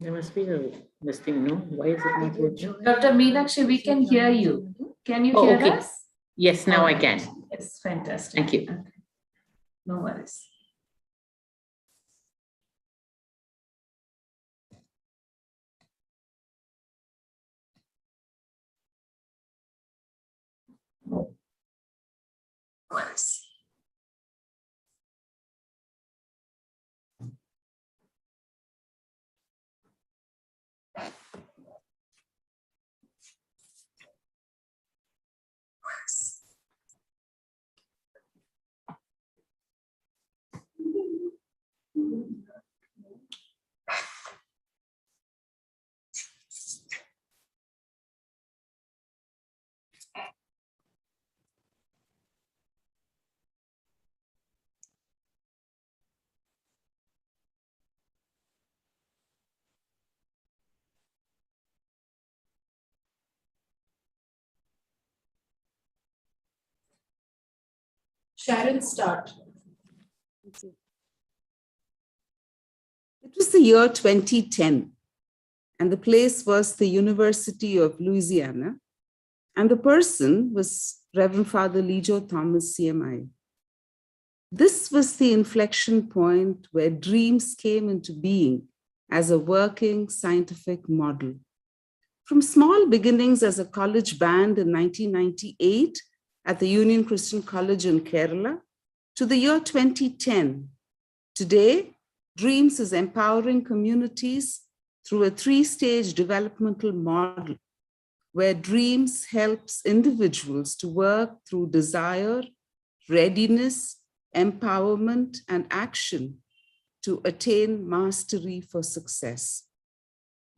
There must be this thing, no? Why is it not working? Dr. Meenakshi, we can hear you. Can you Oh, hear okay. us? Yes, now I can. Yes, fantastic. Thank you. Okay. No worries. Worries. Sharon, start. It was the year 2010, and the place was the University of Louisiana, and the person was Reverend Father Lejo Thomas, CMI. This was the inflection point where dreams came into being as a working scientific model. From small beginnings as a college band in 1998 at the Union Christian College in Kerala, to the year 2010, today, Dreams is empowering communities through a three-stage developmental model where Dreams helps individuals to work through desire, readiness, empowerment, and action to attain mastery for success.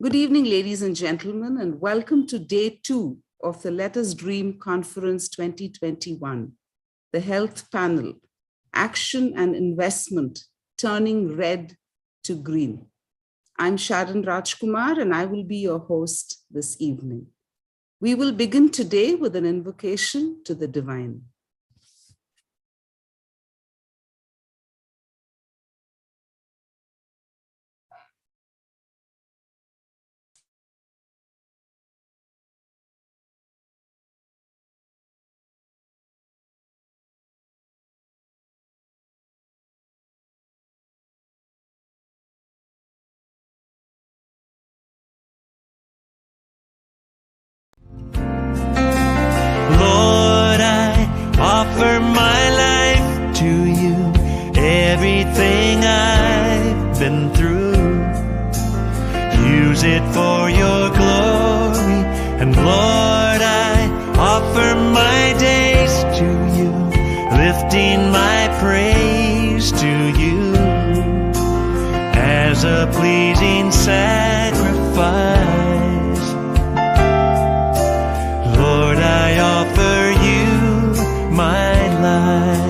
Good evening, ladies and gentlemen, and welcome to day 2 of the Let Us Dream Conference 2021, the Health Panel, Action and Investment, Turning Red to Green. I'm Sharon Rajkumar, and I will be your host this evening. We will begin today with an invocation to the divine. Lord, I offer my life to you, everything I've been through. Use it for your glory, and Lord, I offer my days to you, lifting my praise to you as a pleasing sacrifice. Lord, I offer you my life.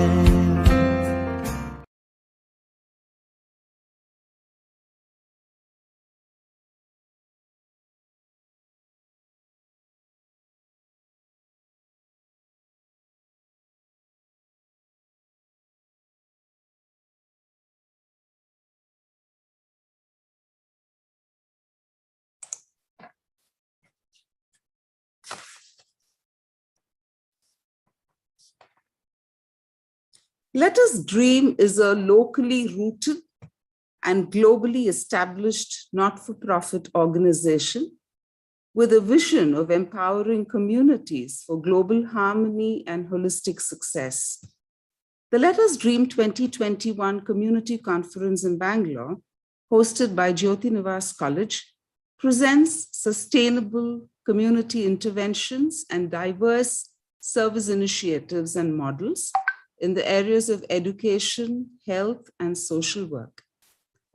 Let Us Dream is a locally rooted and globally established not-for-profit organization with a vision of empowering communities for global harmony and holistic success. The Let Us Dream 2021 Community Conference in Bangalore, hosted by Jyoti Nivas College, presents sustainable community interventions and diverse service initiatives and models in the areas of education, health, and social work.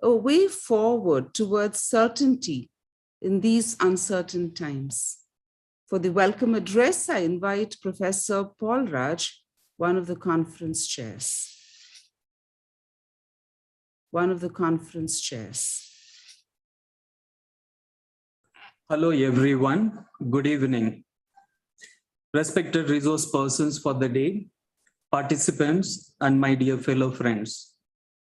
A way forward towards certainty in these uncertain times. For the welcome address, I invite Professor Paul Raj, one of the conference chairs. Hello, everyone. Good evening. Respected resource persons for the day, participants, and my dear fellow friends.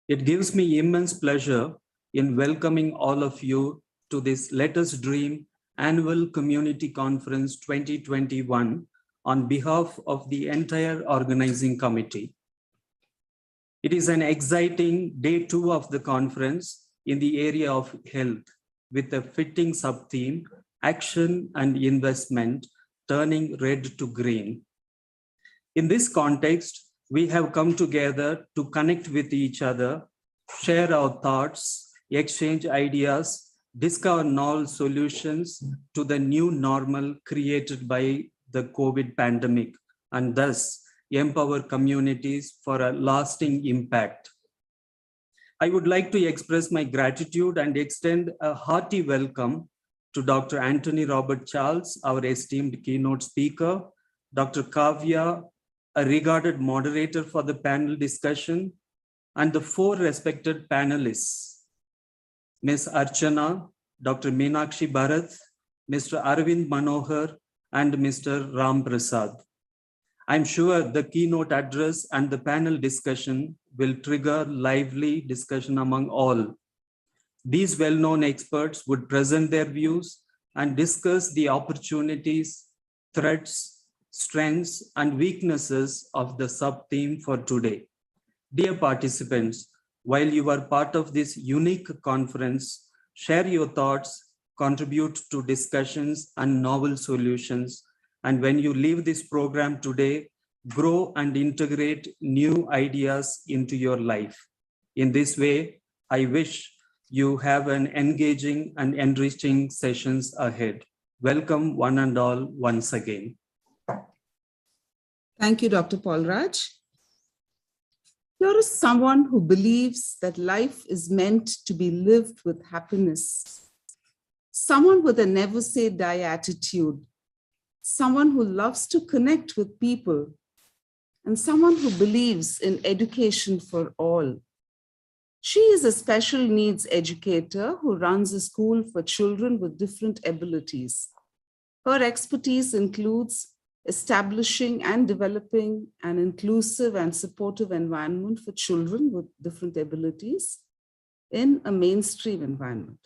It gives me immense pleasure in welcoming all of you to this Let Us Dream Annual Community Conference 2021 on behalf of the entire organizing committee. It is an exciting day 2 of the conference in the area of health with a fitting sub-theme, Action and Investment, Turning Red to Green. In this context, we have come together to connect with each other, share our thoughts, exchange ideas, discover novel solutions to the new normal created by the COVID pandemic, and thus empower communities for a lasting impact. I would like to express my gratitude and extend a hearty welcome to Dr. Anthony Robert Charles, our esteemed keynote speaker, Dr. Kavya, a regarded moderator for the panel discussion, and the 4 respected panelists, Ms. Archana, Dr. Meenakshi Bharat, Mr. Arvind Manohar, and Mr. Ram Prasad. I'm sure the keynote address and the panel discussion will trigger lively discussion among all. These well-known experts would present their views and discuss the opportunities, threats, strengths, and weaknesses of the sub-theme for today. Dear participants, while you are part of this unique conference, share your thoughts, contribute to discussions and novel solutions. And when you leave this program today, grow and integrate new ideas into your life. In this way, I wish you have an engaging and enriching sessions ahead. Welcome one and all once again. Thank you, Dr. Paul Raj. Here is someone who believes that life is meant to be lived with happiness. Someone with a never say die attitude. Someone who loves to connect with people, and someone who believes in education for all. She is a special needs educator who runs a school for children with different abilities. Her expertise includes establishing and developing an inclusive and supportive environment for children with different abilities in a mainstream environment.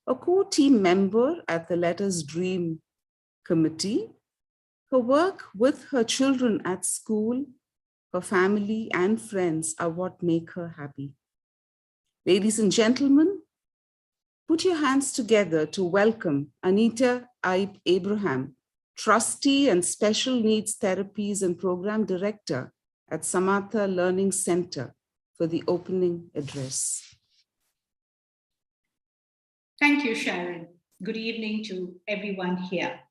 A core team member at the Let Us Dream committee, her work with her children at school, her family and friends are what make her happy. Ladies and gentlemen, put your hands together to welcome Anita Ibe Abraham, Trustee and Special Needs Therapies and Program Director at Samatha Learning Center for the opening address. Thank you, Sharon. Good evening to everyone here.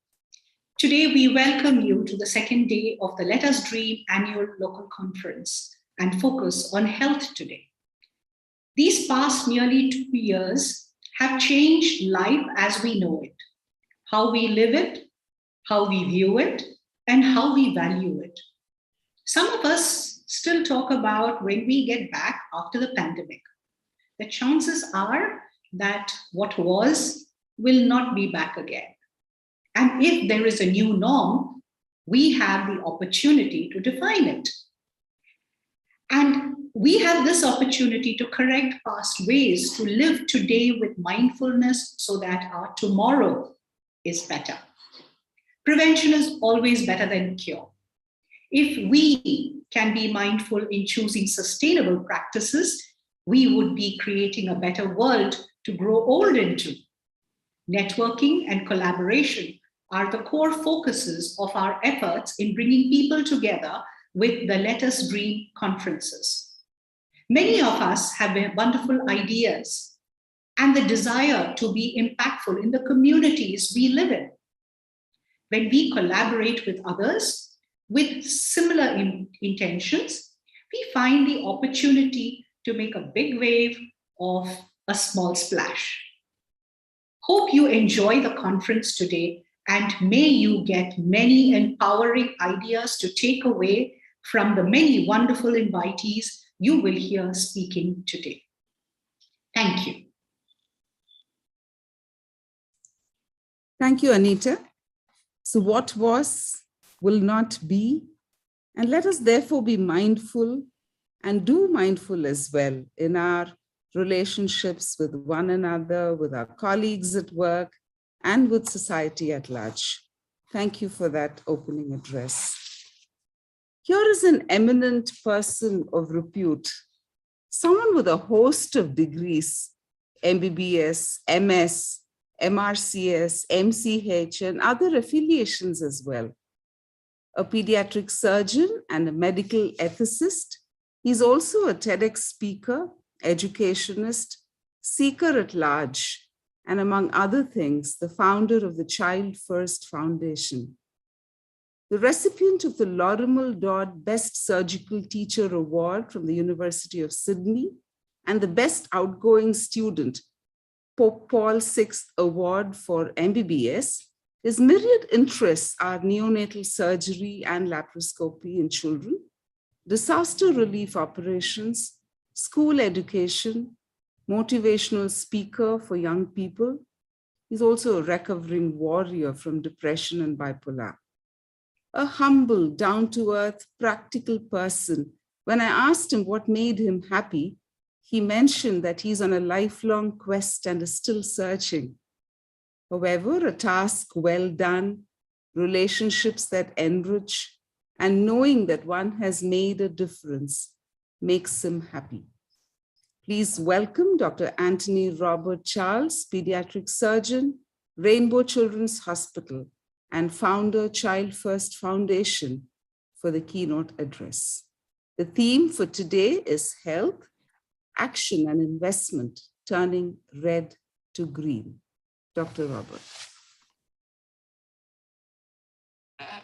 Today, we welcome you to the second day of the Let Us Dream annual local conference and focus on health today. These past nearly 2 years have changed life as we know it, how we live it, how we view it, and how we value it. Some of us still talk about when we get back after the pandemic. The chances are that what was will not be back again. And if there is a new norm, we have the opportunity to define it. And we have this opportunity to correct past ways, to live today with mindfulness so that our tomorrow is better. Prevention is always better than cure. If we can be mindful in choosing sustainable practices, we would be creating a better world to grow old into. Networking and collaboration are the core focuses of our efforts in bringing people together with the Let Us Dream conferences. Many of us have wonderful ideas and the desire to be impactful in the communities we live in. When we collaborate with others with similar intentions, we find the opportunity to make a big wave of a small splash. Hope you enjoy the conference today, and may you get many empowering ideas to take away from the many wonderful invitees you will hear speaking today. Thank you. Thank you, Anita. So what was will not be, and let us therefore be mindful and do mindful as well in our relationships with one another, with our colleagues at work, and with society at large. Thank you for that opening address. Here is an eminent person of repute, someone with a host of degrees, MBBS, MS, MRCS, MCH, and other affiliations as well. A pediatric surgeon and a medical ethicist. He's also a TEDx speaker, educationist, seeker at large, and among other things, the founder of the Child First Foundation. The recipient of the Lorimer Dodd Best Surgical Teacher Award from the University of Sydney and the Best Outgoing Student Pope Paul VI Award for MBBS, his myriad interests are neonatal surgery and laparoscopy in children, disaster relief operations, school education, motivational speaker for young people. He's also a recovering warrior from depression and bipolar. A humble, down-to-earth, practical person. When I asked him what made him happy, he mentioned that he's on a lifelong quest and is still searching. However, a task well done, relationships that enrich, and knowing that one has made a difference makes him happy. Please welcome Dr. Anthony Robert Charles, pediatric surgeon, Rainbow Children's Hospital, and founder Child First Foundation for the keynote address. The theme for today is health, action and investment, turning red to green. Dr. Robert.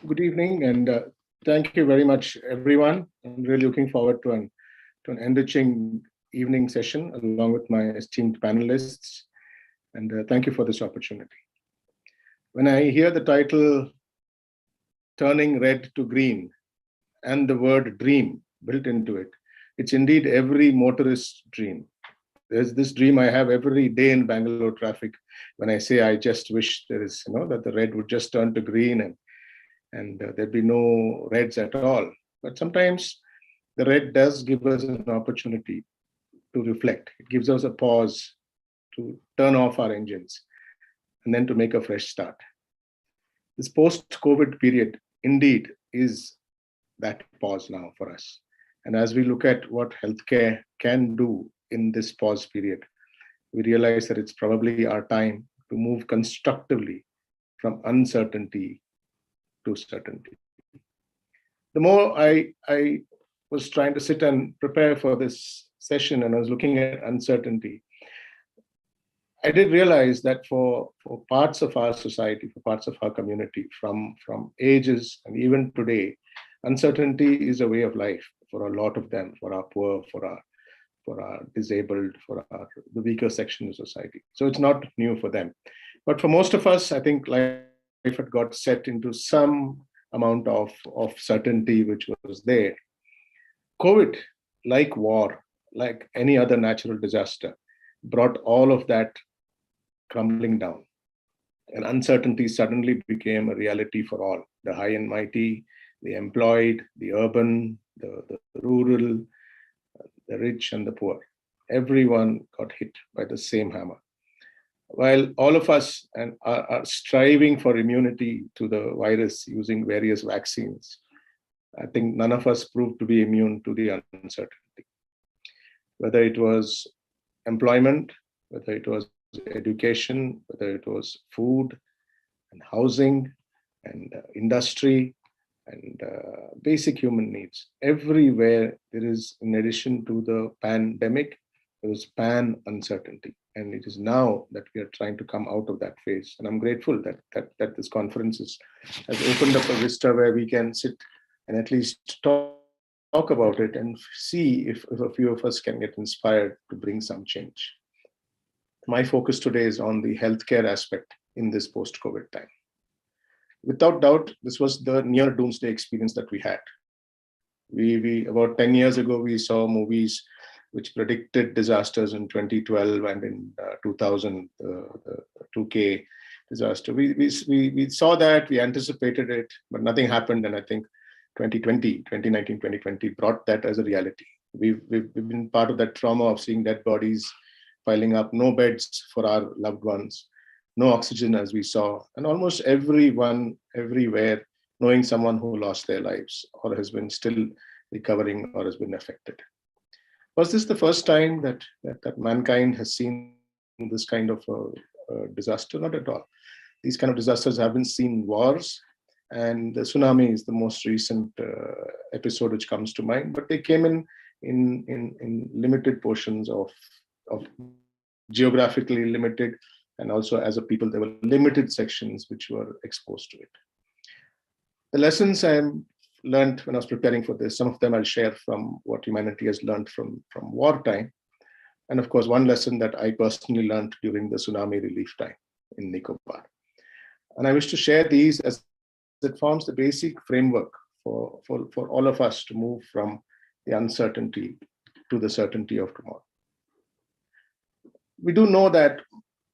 Good evening, and thank you very much, everyone. I'm really looking forward to an enriching evening session along with my esteemed panelists, and thank you for this opportunity. When I hear the title, Turning Red to Green, and the word dream built into it, it's indeed every motorist's dream. There's this dream I have every day in Bangalore traffic when I say I just wish there is, that the red would just turn to green and there'd be no reds at all. But sometimes the red does give us an opportunity to reflect. It gives us a pause to turn off our engines and then to make a fresh start. This post-COVID period indeed is that pause now for us. And as we look at what healthcare can do in this pause period, we realize that it's probably our time to move constructively from uncertainty to certainty. The more I was trying to sit and prepare for this session and I was looking at uncertainty, I did realize that for parts of our society, for parts of our community, from ages and even today, uncertainty is a way of life for a lot of them, for our poor, for our disabled, for the weaker section of society. So it's not new for them. But for most of us, I think life had got set into some amount of certainty which was there. COVID, like war, like any other natural disaster, brought all of that crumbling down. And uncertainty suddenly became a reality for all, the high and mighty, the employed, the urban, the rural, the rich and the poor. Everyone got hit by the same hammer. While all of us are striving for immunity to the virus using various vaccines, I think none of us proved to be immune to the uncertainty. Whether it was employment, whether it was education, whether it was food and housing and industry and basic human needs. Everywhere there is, in addition to the pandemic, there was pan-uncertainty. And it is now that we are trying to come out of that phase. And I'm grateful that this conference has opened up a vista where we can sit and at least talk about it and see if a few of us can get inspired to bring some change. My focus today is on the healthcare aspect in this post-COVID time. Without doubt, this was the near doomsday experience that we had. We about 10 years ago, we saw movies which predicted disasters in 2012 and in 2000, the 2K disaster. We saw that, we anticipated it, but nothing happened. And I think 2019, 2020 brought that as a reality. We've been part of that trauma of seeing dead bodies piling up, no beds for our loved ones, no oxygen as we saw, and almost everyone, everywhere, knowing someone who lost their lives or has been still recovering or has been affected. Was this the first time that mankind has seen this kind of a disaster? Not at all. These kind of disasters have been seen wars, and the tsunami is the most recent episode which comes to mind, but they came in limited portions of geographically limited, and also as a people, there were limited sections which were exposed to it. The lessons I learned when I was preparing for this, some of them I'll share from what humanity has learned from wartime. And of course, one lesson that I personally learned during the tsunami relief time in Nicobar. And I wish to share these as it forms the basic framework for all of us to move from the uncertainty to the certainty of tomorrow. We do know that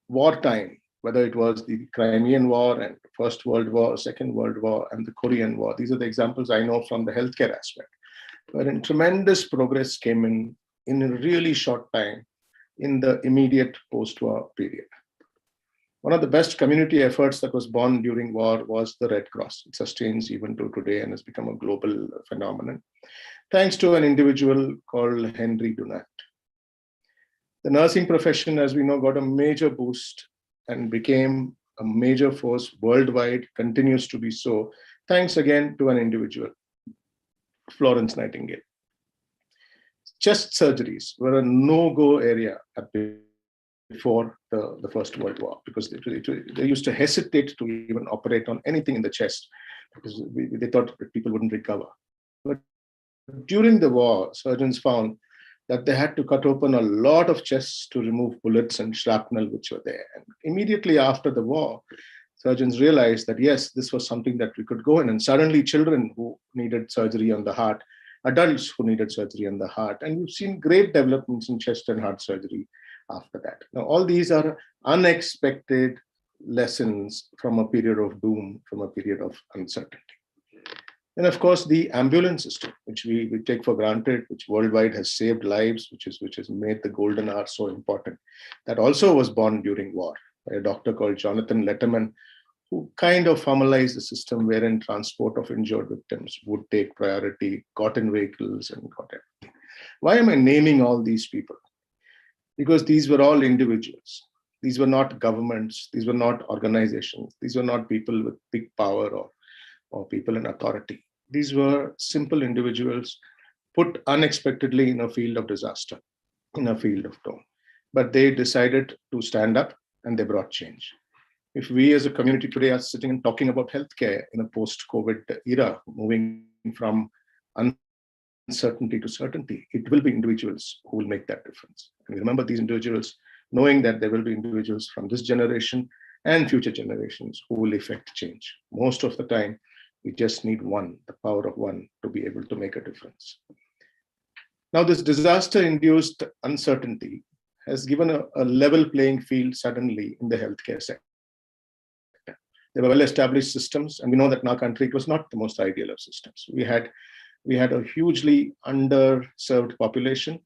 wartime, whether it was the Crimean War and First World War, Second World War, and the Korean War, these are the examples I know from the healthcare aspect, wherein tremendous progress came in a really short time in the immediate post-war period. One of the best community efforts that was born during war was the Red Cross. It sustains even to today and has become a global phenomenon, thanks to an individual called Henry Dunant. The nursing profession, as we know, got a major boost and became a major force worldwide, continues to be so, thanks again to an individual, Florence Nightingale. Chest surgeries were a no-go area before the First World War, because they used to hesitate to even operate on anything in the chest because they thought that people wouldn't recover. But during the war, surgeons found that they had to cut open a lot of chests to remove bullets and shrapnel which were there. And immediately after the war, surgeons realized that yes, this was something that we could go in, and suddenly children who needed surgery on the heart, adults who needed surgery on the heart, and we've seen great developments in chest and heart surgery after that. Now, all these are unexpected lessons from a period of doom, from a period of uncertainty. And of course, the ambulance system, which we take for granted, which worldwide has saved lives, which has made the golden hour so important, that also was born during war by a doctor called Jonathan Letterman, who kind of formalized the system wherein transport of injured victims would take priority, got in vehicles and got everything. Why am I naming all these people? Because these were all individuals. These were not governments. These were not organizations. These were not people with big power or people in authority. These were simple individuals put unexpectedly in a field of disaster, in a field of doom. But they decided to stand up and they brought change. If we as a community today are sitting and talking about healthcare in a post-COVID era, moving from uncertainty to certainty, it will be individuals who will make that difference. And remember these individuals, knowing that there will be individuals from this generation and future generations who will effect change. Most of the time, we just need one, the power of one, to be able to make a difference. Now, this disaster-induced uncertainty has given a level playing field suddenly in the healthcare sector. There were well-established systems, and we know that in our country, it was not the most ideal of systems. We had a hugely underserved population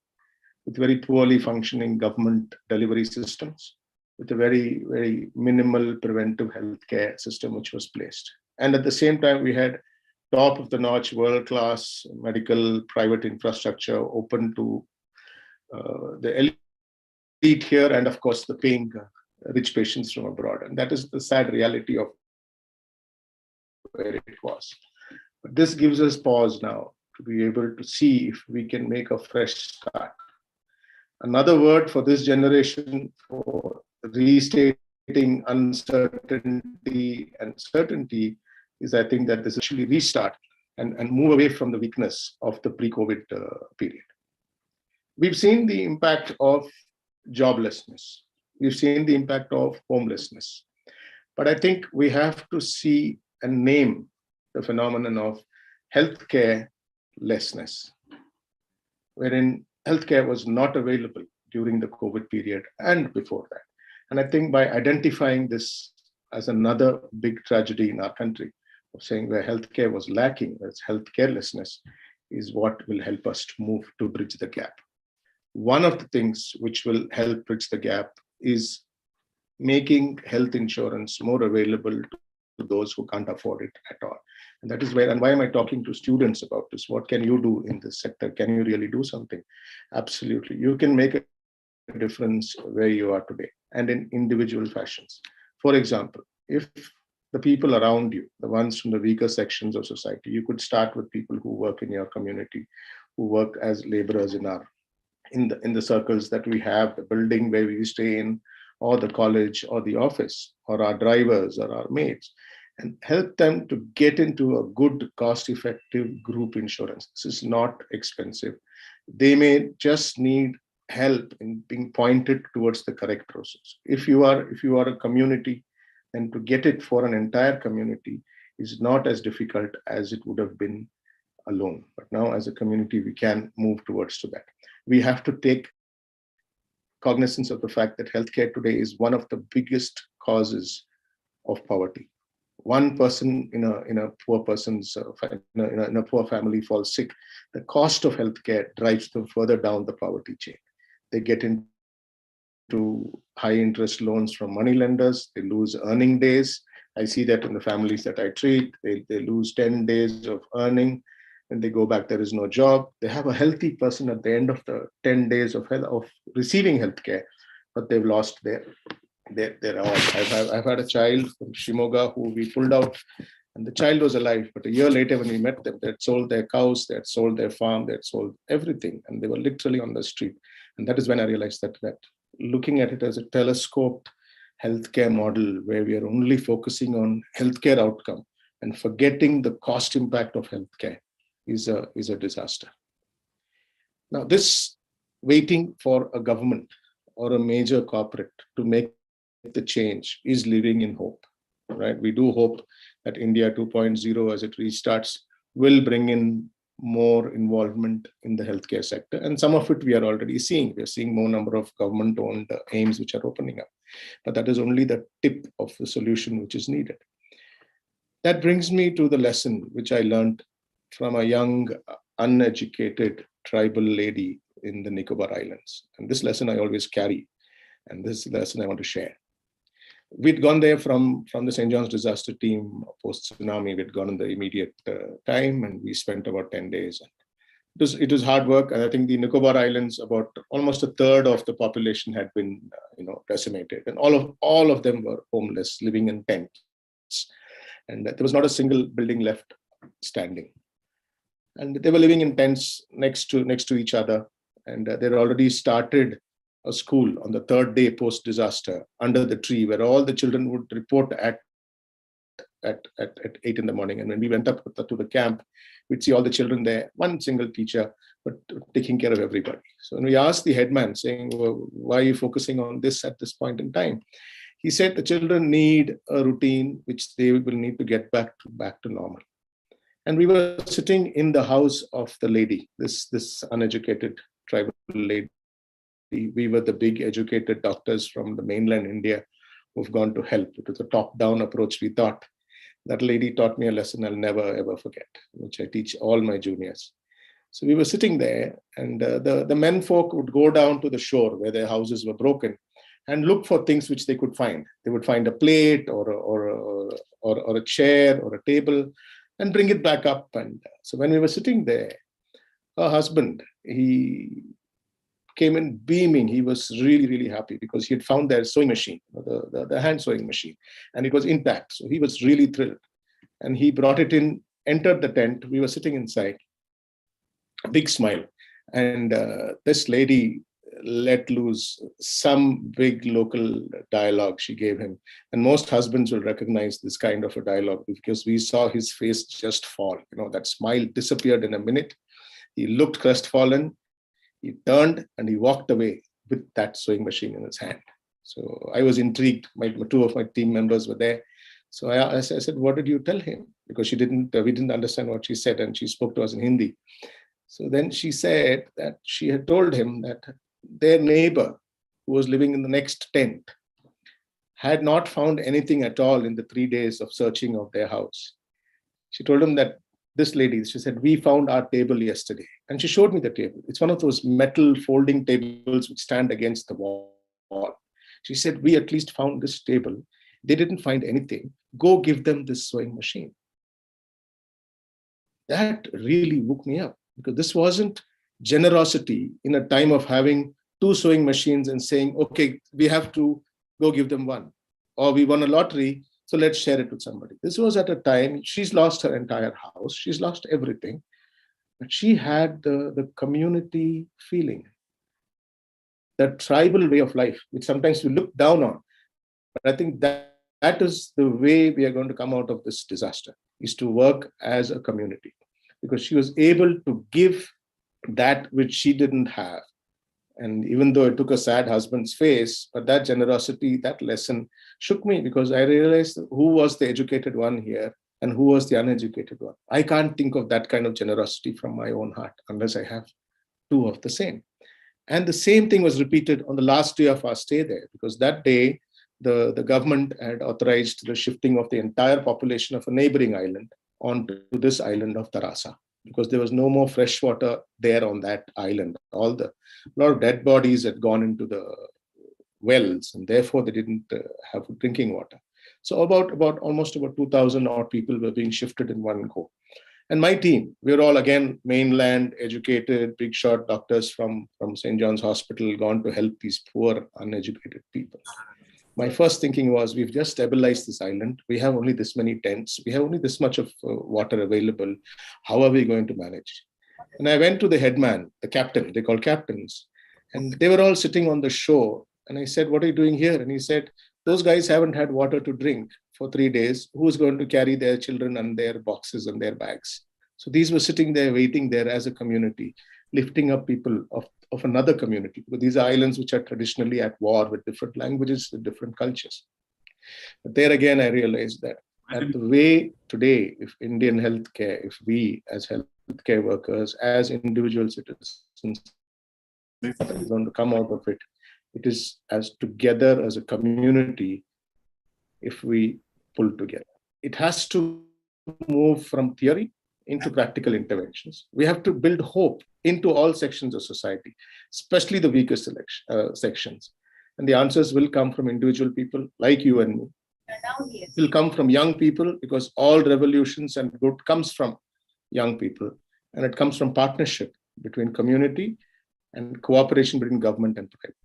with very poorly functioning government delivery systems, with a very, very minimal preventive healthcare system which was placed. And at the same time, we had top of the notch, world-class medical private infrastructure open to the elite here, and of course, the paying rich patients from abroad. And that is the sad reality of where it was. But this gives us pause now to be able to see if we can make a fresh start. Another word for this generation for restating uncertainty and certainty is, I think, that this actually restart and move away from the weakness of the pre-COVID period. We've seen the impact of joblessness. We've seen the impact of homelessness. But I think we have to see and name the phenomenon of healthcare-lessness, wherein healthcare was not available during the COVID period and before that. And I think by identifying this as another big tragedy in our country, of saying where healthcare was lacking, that's health carelessness, is what will help us to move to bridge the gap. One of the things which will help bridge the gap is making health insurance more available to those who can't afford it at all. And that is where, and why am I talking to students about this? What can you do in this sector? Can you really do something? Absolutely. You can make a difference where you are today and in individual fashions. For example, if the people around you, the ones from the weaker sections of society, you could start with people who work in your community, who work as laborers in the circles that we have, the building where we stay in, or the college or the office, or our drivers or our mates, and help them to get into a good cost-effective group insurance. This is not expensive. They may just need help in being pointed towards the correct process. If you are a community, then to get it for an entire community is not as difficult as it would have been alone. But now as a community, we can move towards to that. We have to take cognizance of the fact that healthcare today is one of the biggest causes of poverty. One person in a poor person's in a poor family falls sick, the cost of healthcare drives them further down the poverty chain. They get into high interest loans from money lenders. They lose earning days. I see that in the families that I treat. They lose 10 days of earning. When they go back, there is no job. They have a healthy person at the end of the 10 days of receiving healthcare, but they've lost their all. I've had a child from Shimoga who we pulled out, and the child was alive. But a year later, when we met them, they had sold their cows, they had sold their farm, they had sold everything, and they were literally on the street. And that is when I realized that looking at it as a telescoped healthcare model, where we are only focusing on healthcare outcome and forgetting the cost impact of healthcare, is a disaster. Now, this waiting for a government or a major corporate to make the change is living in hope, right? We do hope that India 2.0, as it restarts, will bring in more involvement in the healthcare sector. And some of it we are already seeing. We're seeing more number of government-owned aims which are opening up. But that is only the tip of the solution which is needed. That brings me to the lesson which I learned from a young, uneducated tribal lady in the Nicobar Islands. And this lesson I always carry, and this lesson I want to share. We'd gone there from the St. John's disaster team post-tsunami. We'd gone in the immediate time, and we spent about 10 days. It was hard work, and I think the Nicobar Islands, about almost a third of the population had been decimated, and all of them were homeless, living in tents. And there was not a single building left standing. And they were living in tents next to each other. And they'd already started a school on the third day post-disaster under the tree, where all the children would report at 8 in the morning. And when we went up to the camp, we'd see all the children there, one single teacher, but taking care of everybody. So when we asked the headman, saying, well, why are you focusing on this at this point in time? He said the children need a routine which they will need to get back to normal. And we were sitting in the house of the lady, this uneducated tribal lady. We were the big educated doctors from the mainland India who've gone to help. It was a top-down approach, we thought. That lady taught me a lesson I'll never, ever forget, which I teach all my juniors. So we were sitting there, and the men folk would go down to the shore where their houses were broken and look for things which they could find. They would find a plate or a chair or a table and bring it back up. And so when we were sitting there, her husband, he came in beaming. He was really, really happy because he had found their sewing machine, the hand sewing machine, and it was intact. So he was really thrilled. And he brought it in, entered the tent. We were sitting inside, a big smile. And this lady let loose some big local dialogue she gave him. And most husbands will recognize this kind of a dialogue because we saw his face just fall. That smile disappeared in a minute. He looked crestfallen. He turned and he walked away with that sewing machine in his hand. So I was intrigued. Two of my team members were there. So I said, what did you tell him? Because we didn't understand what she said, and she spoke to us in Hindi. So then she said that she had told him that their neighbor, who was living in the next tent, had not found anything at all in the 3 days of searching of their house. She told him that this lady, she said, we found our table yesterday. And she showed me the table. It's one of those metal folding tables which stand against the wall. She said, we at least found this table. They didn't find anything. Go give them this sewing machine. That really woke me up, because this wasn't generosity in a time of having 2 sewing machines and saying, okay, we have to go give them one. Or we won a lottery, so let's share it with somebody. This was at a time, she's lost her entire house. She's lost everything. But she had the community feeling, that tribal way of life, which sometimes we look down on. But I think that is the way we are going to come out of this disaster, is to work as a community. Because she was able to give that which she didn't have. And even though it took a sad husband's face, but that generosity, that lesson shook me, because I realized who was the educated one here and who was the uneducated one. I can't think of that kind of generosity from my own heart unless I have 2 of the same. And the same thing was repeated on the last day of our stay there, because that day, the government had authorized the shifting of the entire population of a neighboring island onto this island of Tarasa, because there was no more fresh water there on that island. A lot of dead bodies had gone into the wells, and therefore they didn't have drinking water. So almost about 2,000 odd people were being shifted in one go. And my team, we're all again mainland educated, big shot doctors from St. John's Hospital, gone to help these poor uneducated people. My first thinking was, we've just stabilized this island. We have only this many tents. We have only this much of water available. How are we going to manage? And I went to the headman, the captain, they call captains, and they were all sitting on the shore. And I said, what are you doing here? And he said, those guys haven't had water to drink for 3 days. Who's going to carry their children and their boxes and their bags? So these were sitting there, waiting there as a community, lifting up people of another community, because these are islands which are traditionally at war with different languages, with different cultures. But there again, I realized that the way today, if Indian healthcare, if we as healthcare workers, as individual citizens, are going to come out of it, it is as together as a community, if we pull together. It has to move from theory into practical interventions. We have to build hope into all sections of society, especially the weakest sections. And the answers will come from individual people like you and me. It will come from young people, because all revolutions and good comes from young people. And it comes from partnership between community and cooperation between government and private.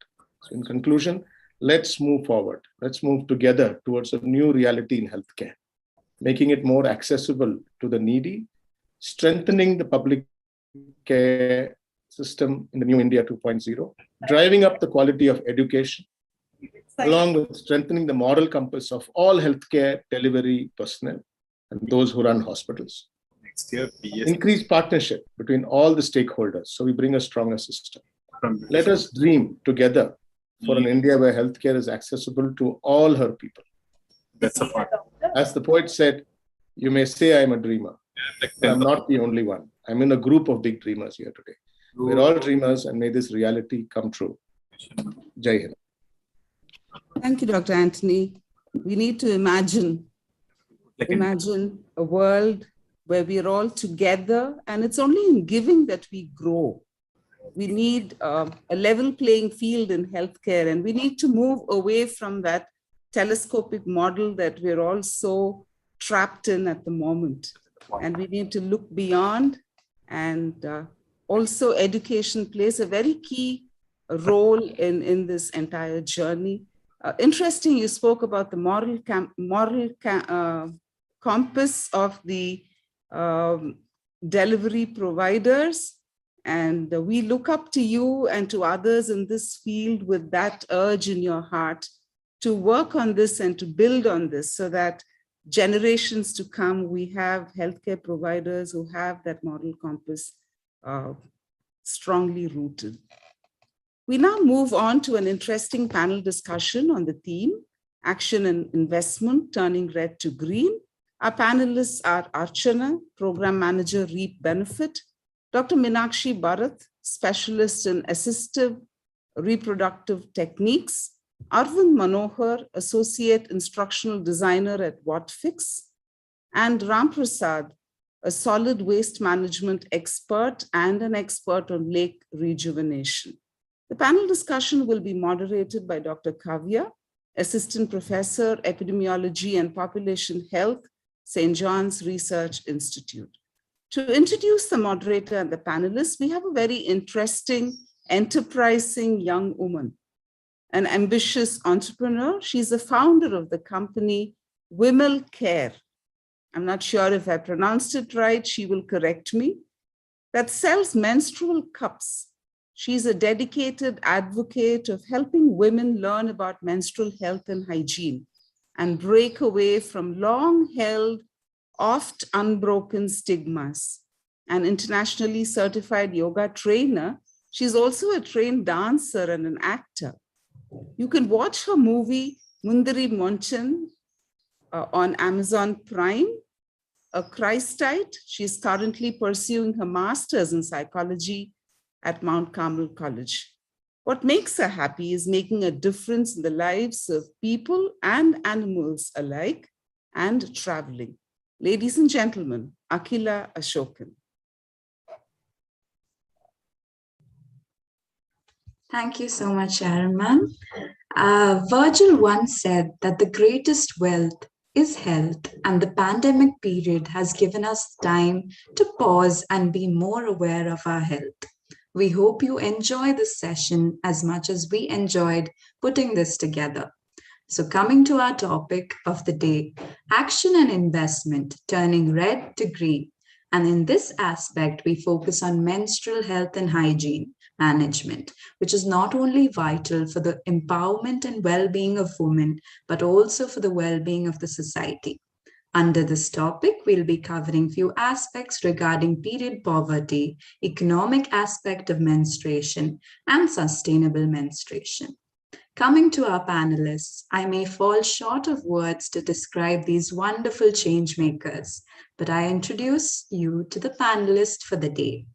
So in conclusion, let's move forward. Let's move together towards a new reality in healthcare, making it more accessible to the needy, strengthening the public care system in the new India 2.0, driving up the quality of education, along with strengthening the moral compass of all healthcare delivery personnel and those who run hospitals. Increase partnership between all the stakeholders so we bring a stronger system. Let us dream together for an India where healthcare is accessible to all her people. That's a part. As the poet said, you may say I'm a dreamer, but I'm not the only one. I'm in a group of big dreamers here today. We're all dreamers, and may this reality come true. Jai Hind. Thank you, Dr. Anthony. We need to imagine a world where we're all together, and it's only in giving that we grow. We need a level playing field in healthcare, and we need to move away from that telescopic model that we're all so trapped in at the moment. And we need to look beyond, and also education plays a very key role in this entire journey. Interesting, you spoke about the moral compass of the delivery providers. And we look up to you and to others in this field with that urge in your heart to work on this and to build on this, so that generations to come, we have healthcare providers who have that moral compass strongly rooted. We now move on to an interesting panel discussion on the theme, Action and Investment, Turning Red to Green. Our panelists are Archana, Program Manager, REAP Benefit, Dr. Meenakshi Bharat, Specialist in Assistive Reproductive Techniques, Arvind Manohar, Associate Instructional Designer at WhatFix, and Ram Prasad, a solid waste management expert and an expert on lake rejuvenation. The panel discussion will be moderated by Dr. Kavya, Assistant Professor, Epidemiology and Population Health, St. John's Research Institute. To introduce the moderator and the panelists, we have a very interesting, enterprising young woman, an ambitious entrepreneur. She's the founder of the company Wimel Care. I'm not sure if I pronounced it right, she will correct me, that sells menstrual cups. She's a dedicated advocate of helping women learn about menstrual health and hygiene and break away from long-held, oft unbroken stigmas. An internationally certified yoga trainer, she's also a trained dancer and an actor. You can watch her movie Mundari Monchan on Amazon Prime. A Christite, she's currently pursuing her master's in psychology at Mount Carmel College. What makes her happy is making a difference in the lives of people and animals alike and traveling. Ladies and gentlemen, Akhila Ashokan. Thank you so much, Sharon ma'am. Virgil once said that the greatest wealth is health, and the pandemic period has given us time to pause and be more aware of our health. We hope you enjoy this session as much as we enjoyed putting this together. So coming to our topic of the day, action and investment, turning red to green. And in this aspect, we focus on menstrual health and hygiene management, which is not only vital for the empowerment and well-being of women, but also for the well-being of the society. Under this topic, we'll be covering few aspects regarding period poverty, economic aspect of menstruation, and sustainable menstruation. Coming to our panelists, I may fall short of words to describe these wonderful change makers, but I introduce you to the panelists for the day.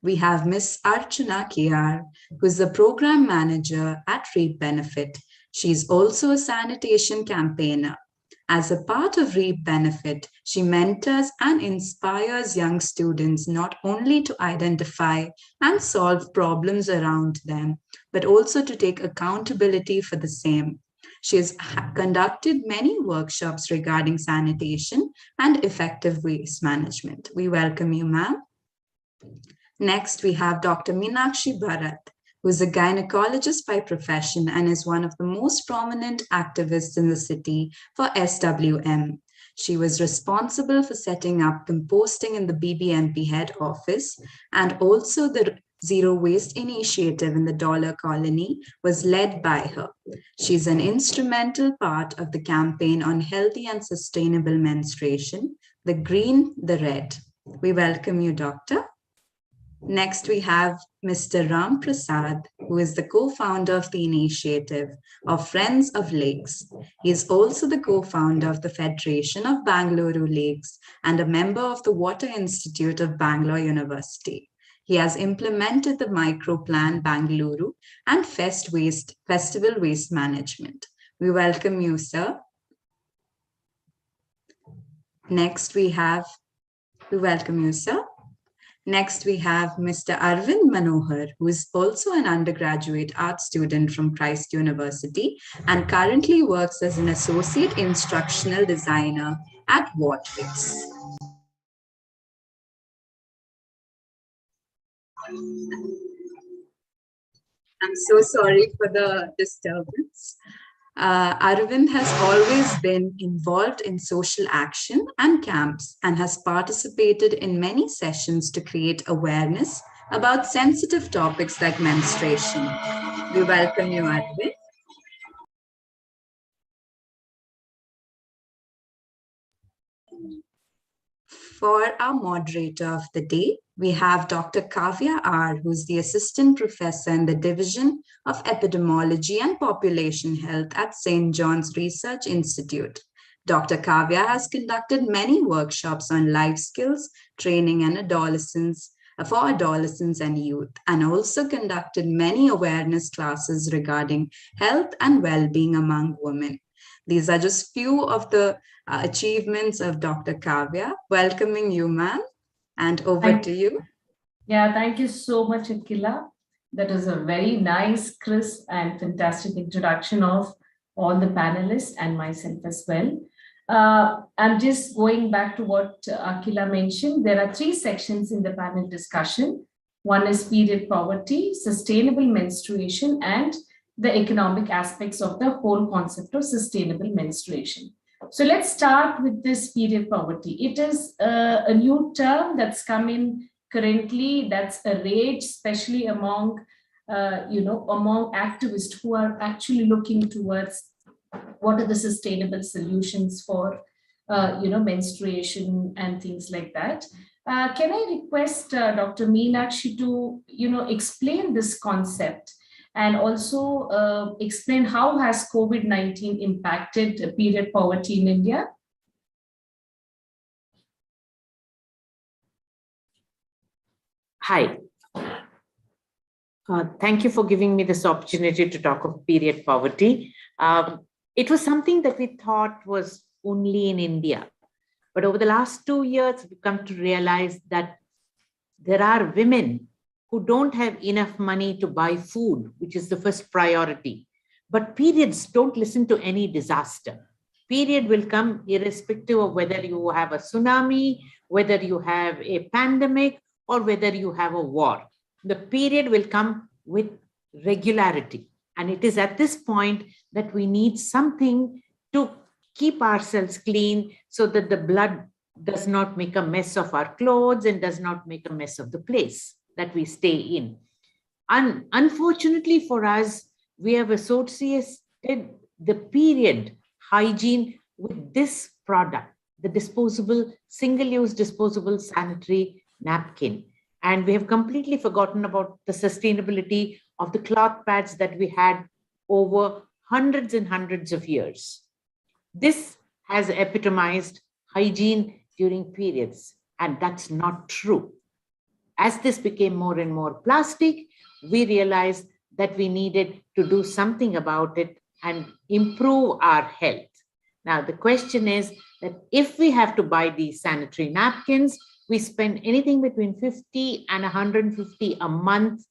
We have Ms. Archana Kiar, who is the program manager at Reap Benefit. She's also a sanitation campaigner. As a part of Reap Benefit, she mentors and inspires young students not only to identify and solve problems around them, but also to take accountability for the same. She has conducted many workshops regarding sanitation and effective waste management. We welcome you, ma'am. Next, we have Dr. Meenakshi Bharat, who is a gynecologist by profession and is one of the most prominent activists in the city for SWM. She was responsible for setting up composting in the BBMP head office, and also the Zero Waste Initiative in the Dollar Colony was led by her. She's an instrumental part of the campaign on healthy and sustainable menstruation, the green, the red. We welcome you, Doctor. Next, we have Mr. Ram Prasad, who is the co-founder of the initiative of Friends of Lakes. He is also the co-founder of the Federation of Bangalore Lakes and a member of the Water Institute of Bangalore University. He has implemented the Microplan Bangalore and Festival Waste Management. We welcome you, sir. Next, we welcome you, sir. Next, we have Mr. Arvind Manohar, who is also an undergraduate art student from Christ University and currently works as an associate instructional designer at Watwix. I'm so sorry for the disturbance. Arvind has always been involved in social action and camps and has participated in many sessions to create awareness about sensitive topics like menstruation. We welcome you, Arvind. For our moderator of the day, we have Dr. Kavya R., who's the assistant professor in the Division of Epidemiology and Population Health at St. John's Research Institute. Dr. Kavya has conducted many workshops on life skills, training and for adolescents and youth, and also conducted many awareness classes regarding health and well-being among women. These are just few of the achievements of Dr. Kavya. Welcoming you, ma'am. And over to you. Yeah, thank you so much, Akila. That was a very nice, crisp, and fantastic introduction of all the panelists and myself as well. I'm just going back to what Akila mentioned. There are 3 sections in the panel discussion. One is period poverty, sustainable menstruation, and the economic aspects of the whole concept of sustainable menstruation. So let's start with this period poverty. It is a new term that's come in currently, that's a rage, especially among, among activists who are actually looking towards what are the sustainable solutions for, menstruation and things like that. Can I request Dr. Meenakshi to, explain this concept and also explain how has COVID-19 impacted period poverty in India? Hi. Thank you for giving me this opportunity to talk of period poverty. It was something that we thought was only in India. But over the last 2 years, we've come to realize that there are women who don't have enough money to buy food, which is the first priority. But periods don't listen to any disaster. Period will come irrespective of whether you have a tsunami, whether you have a pandemic, or whether you have a war. The period will come with regularity. And it is at this point that we need something to keep ourselves clean so that the blood does not make a mess of our clothes and does not make a mess of the place that we stay in. Unfortunately for us, we have associated the period hygiene with this product, the disposable, single-use disposable sanitary napkin. And we have completely forgotten about the sustainability of the cloth pads that we had over hundreds and hundreds of years. This has epitomized hygiene during periods, and that's not true. As this became more and more plastic, we realized that we needed to do something about it and improve our health. Now, the question is that if we have to buy these sanitary napkins, we spend anything between 50 and 150 a month.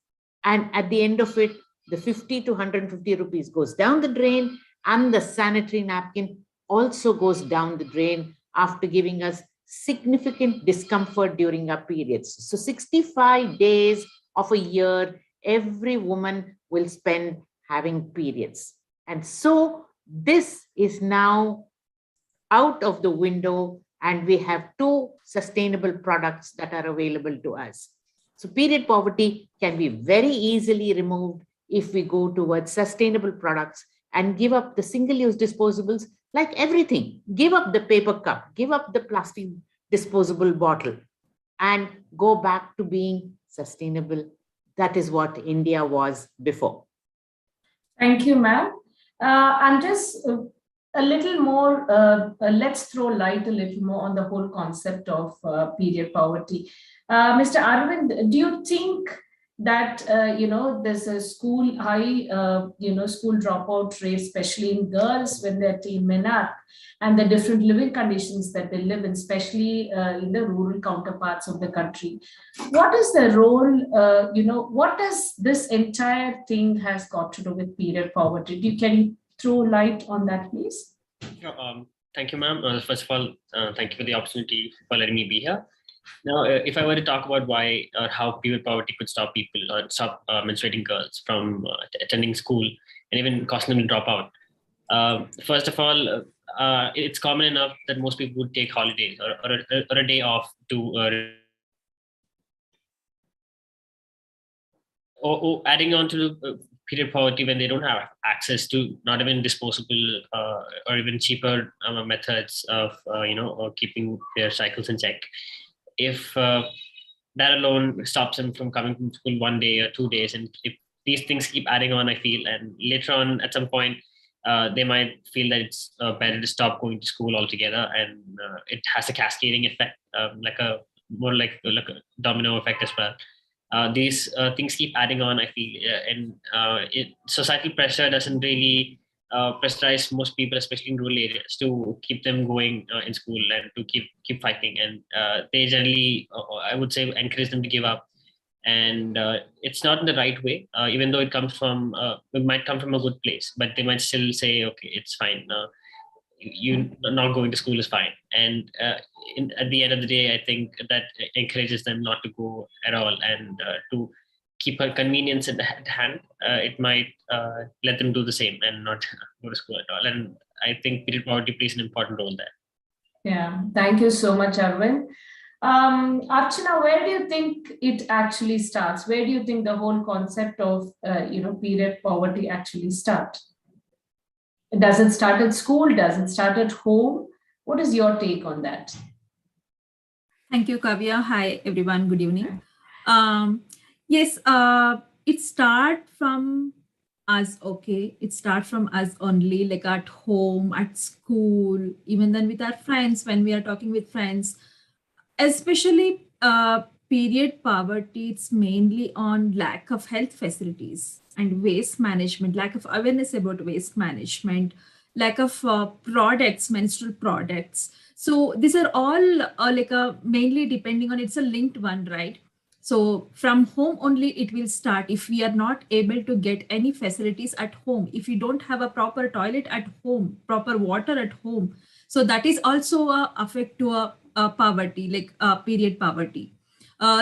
And at the end of it, the 50 to 150 rupees goes down the drain, and the sanitary napkin also goes down the drain after giving us significant discomfort during our periods. So 65 days of a year, every woman will spend having periods. And so this is now out of the window, and we have 2 sustainable products that are available to us. So period poverty can be very easily removed if we go towards sustainable products and give up the single-use disposables, like everything. Give up the paper cup, give up the plastic disposable bottle, and go back to being sustainable. That is what India was before. Thank you, ma'am. I'm just a little more, let's throw light a little more on the whole concept of period poverty. Mr. Arvind, do you think that, there's a school high, school dropout rate, especially in girls when they're teen menarche, and the different living conditions that they live in, especially in the rural counterparts of the country? What is the role, what does this entire thing has got to do with period poverty? Can you throw light on that, please? Sure. Thank you, ma'am. First of all, thank you for the opportunity for letting me be here. Now, if I were to talk about why or how period poverty could stop people or stop menstruating girls from attending school and even causing them to drop out, first of all, it's common enough that most people would take holidays or a day off to adding on to period poverty when they don't have access to not even disposable or even cheaper methods of keeping their cycles in check. If that alone stops them from coming from school 1 day or 2 days, and if these things keep adding on, I feel, and later on at some point they might feel that it's better to stop going to school altogether, and it has a cascading effect, like a domino effect as well. These things keep adding on, I feel, and societal pressure doesn't really pressurize most people, especially in rural areas, to keep them going in school and to keep fighting. And they generally, I would say, encourage them to give up. And it's not in the right way, even though it might come from a good place, but they might still say, okay, it's fine. You not going to school is fine. And at the end of the day, I think that encourages them not to go at all, and to keep her convenience at hand. It might let them do the same and not go to school at all. And I think period poverty plays an important role there. Yeah, thank you so much, Arvind. Archana, where do you think it actually starts? Where do you think the whole concept of period poverty actually starts? Does it start at school? Does it start at home? What is your take on that? Thank you, Kavya. Hi, everyone. Good evening. Yes, it starts from us, okay? It starts from us only, like at home, at school, even then with our friends, when we are talking with friends. Especially period poverty, it's mainly on lack of health facilities and waste management, lack of awareness about waste management, lack of products, menstrual products. So these are all mainly depending on, it's a linked one, right? So from home only it will start. If we are not able to get any facilities at home, if we don't have a proper toilet at home, proper water at home, so that is also a affect to a poverty, like period poverty.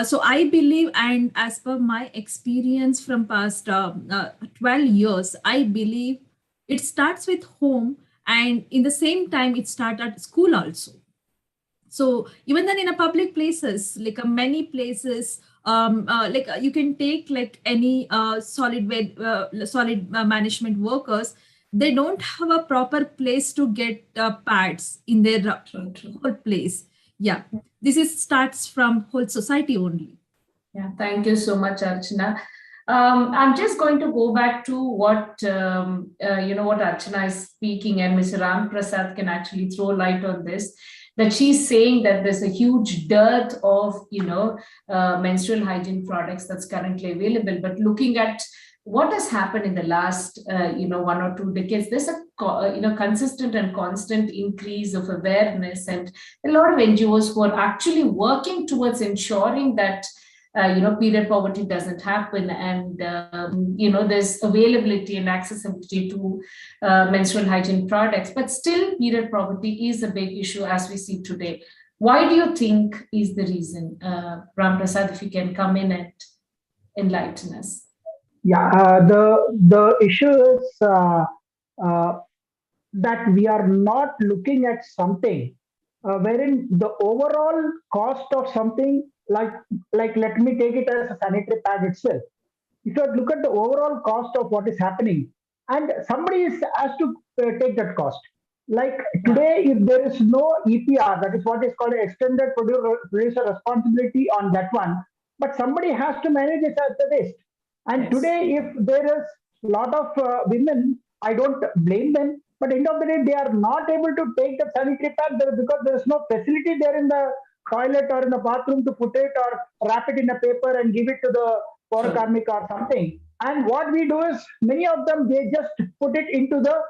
So I believe, and as per my experience from past 12 years, I believe it starts with home, and in the same time it starts at school also. So even then in a public places, like many places, you can take like any solid management workers, they don't have a proper place to get pads in their whole place. Yeah, this starts from whole society only. Yeah, thank you so much, Archana. I'm just going to go back to what what Archana is speaking, and Mr. Ram Prasad can actually throw light on this. That she's saying that there's a huge dearth of menstrual hygiene products that's currently available. But looking at what has happened in the last 1 or 2 decades, there's a consistent and constant increase of awareness, and a lot of NGOs who are actually working towards ensuring that period poverty doesn't happen, and there's availability and accessibility to menstrual hygiene products. But still, period poverty is a big issue as we see today. Why do you think is the reason? Ram Prasad, if you can come in and enlighten us. Yeah, the issue is that we are not looking at something wherein the overall cost of something, like let me take it as a sanitary pad itself. If you look at the overall cost of what is happening, and somebody has to take that cost. Like today, if there is no EPR, that is what is called extended producer responsibility on that one, but somebody has to manage it as the waste. And today, if there is a lot of women, I don't blame them, but end of the day, they are not able to take the sanitary pad because there is no facility there in the toilet or in the bathroom to put it or wrap it in a paper and give it to the poor karmika or something. And what we do is, many of them, they just put it into the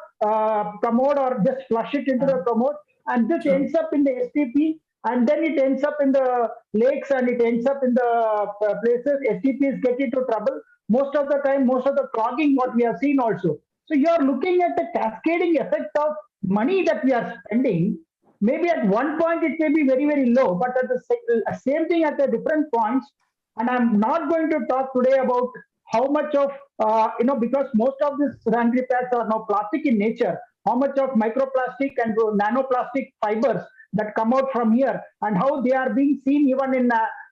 commode or just flush it into the commode, and this ends up in the STP, and then it ends up in the lakes, and it ends up in the places. STPs get into trouble. Most of the time, most of the clogging, what we have seen also. So you are looking at the cascading effect of money that we are spending. Maybe at one point it may be very, very low, but at the same thing at the different points. And I'm not going to talk today about how much of, because most of these sanitary pads are now plastic in nature, how much of microplastic and nanoplastic fibers that come out from here, and how they are being seen even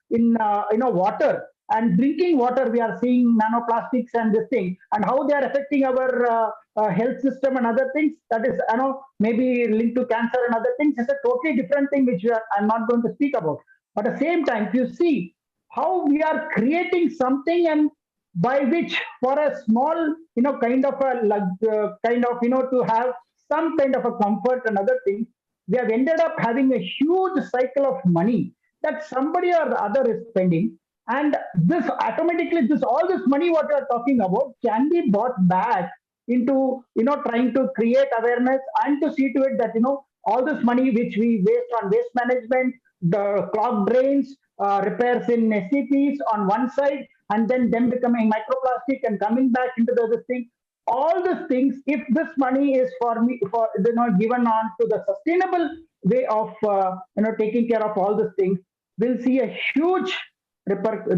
in water. And drinking water, we are seeing nanoplastics and this thing, and how they are affecting our health system and other things. That is, maybe linked to cancer and other things. It's a totally different thing, which I'm not going to speak about. But at the same time, if you see how we are creating something, and by which for a small, kind of to have some kind of a comfort and other things, we have ended up having a huge cycle of money that somebody or the other is spending. And this automatically, all this money what we are talking about can be bought back into, trying to create awareness and to see to it that, all this money which we waste on waste management, the clog drains, repairs in SCPs on one side, and then them becoming microplastic and coming back into the other thing. All these things, if this money is given on to the sustainable way of taking care of all these things, we'll see a huge effect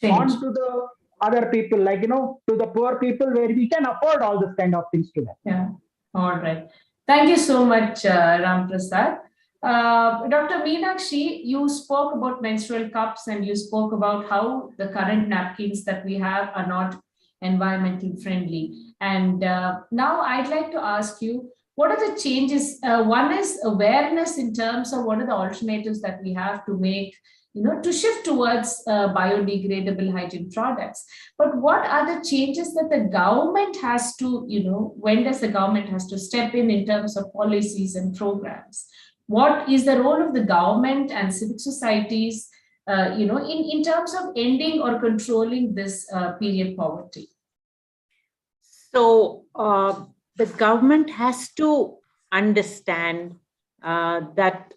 on to the other people, like to the poor people, where we can afford all this kind of things to them. Yeah. All right. Thank you so much, Ram Prasad. Dr. Meenakshi, you spoke about menstrual cups and you spoke about how the current napkins that we have are not environmentally friendly. And now I'd like to ask you, what are the changes? One is awareness in terms of what are the alternatives that we have to make, to shift towards biodegradable hygiene products. But what are the changes that the government has to, when does the government has to step in terms of policies and programs? What is the role of the government and civic societies, in terms of ending or controlling this period poverty? So the government has to understand that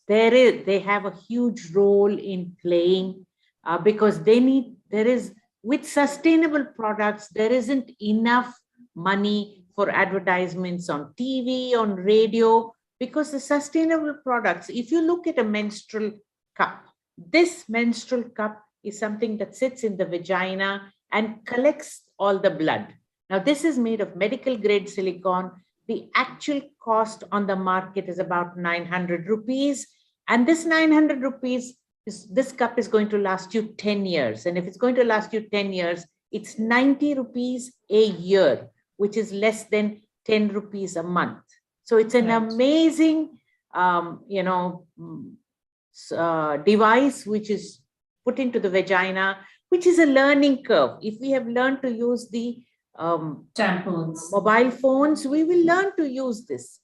they have a huge role in playing because with sustainable products, there isn't enough money for advertisements on TV, on radio, because the sustainable products, if you look at a menstrual cup, this menstrual cup is something that sits in the vagina and collects all the blood. Now, this is made of medical grade silicone. The actual cost on the market is about 900 rupees. And this 900 rupees, this cup is going to last you 10 years. And if it's going to last you 10 years, it's 90 rupees a year, which is less than 10 rupees a month. So it's an amazing, device which is put into the vagina, which is a learning curve. If we have learned to use the tampons, mobile phones, we will learn to use this.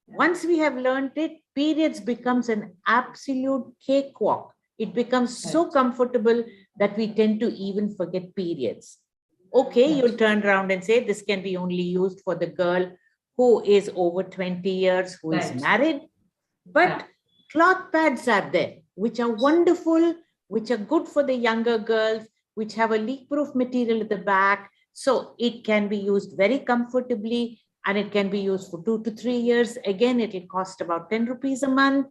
Once we have learned it, periods becomes an absolute cakewalk. It becomes so comfortable that we tend to even forget periods. Okay, you'll turn around and say this can be only used for the girl who is over 20 years, who is married. But cloth pads are there, which are wonderful, which are good for the younger girls, which have a leak-proof material at the back. So it can be used very comfortably and it can be used for 2 to 3 years. Again, it will cost about 10 rupees a month.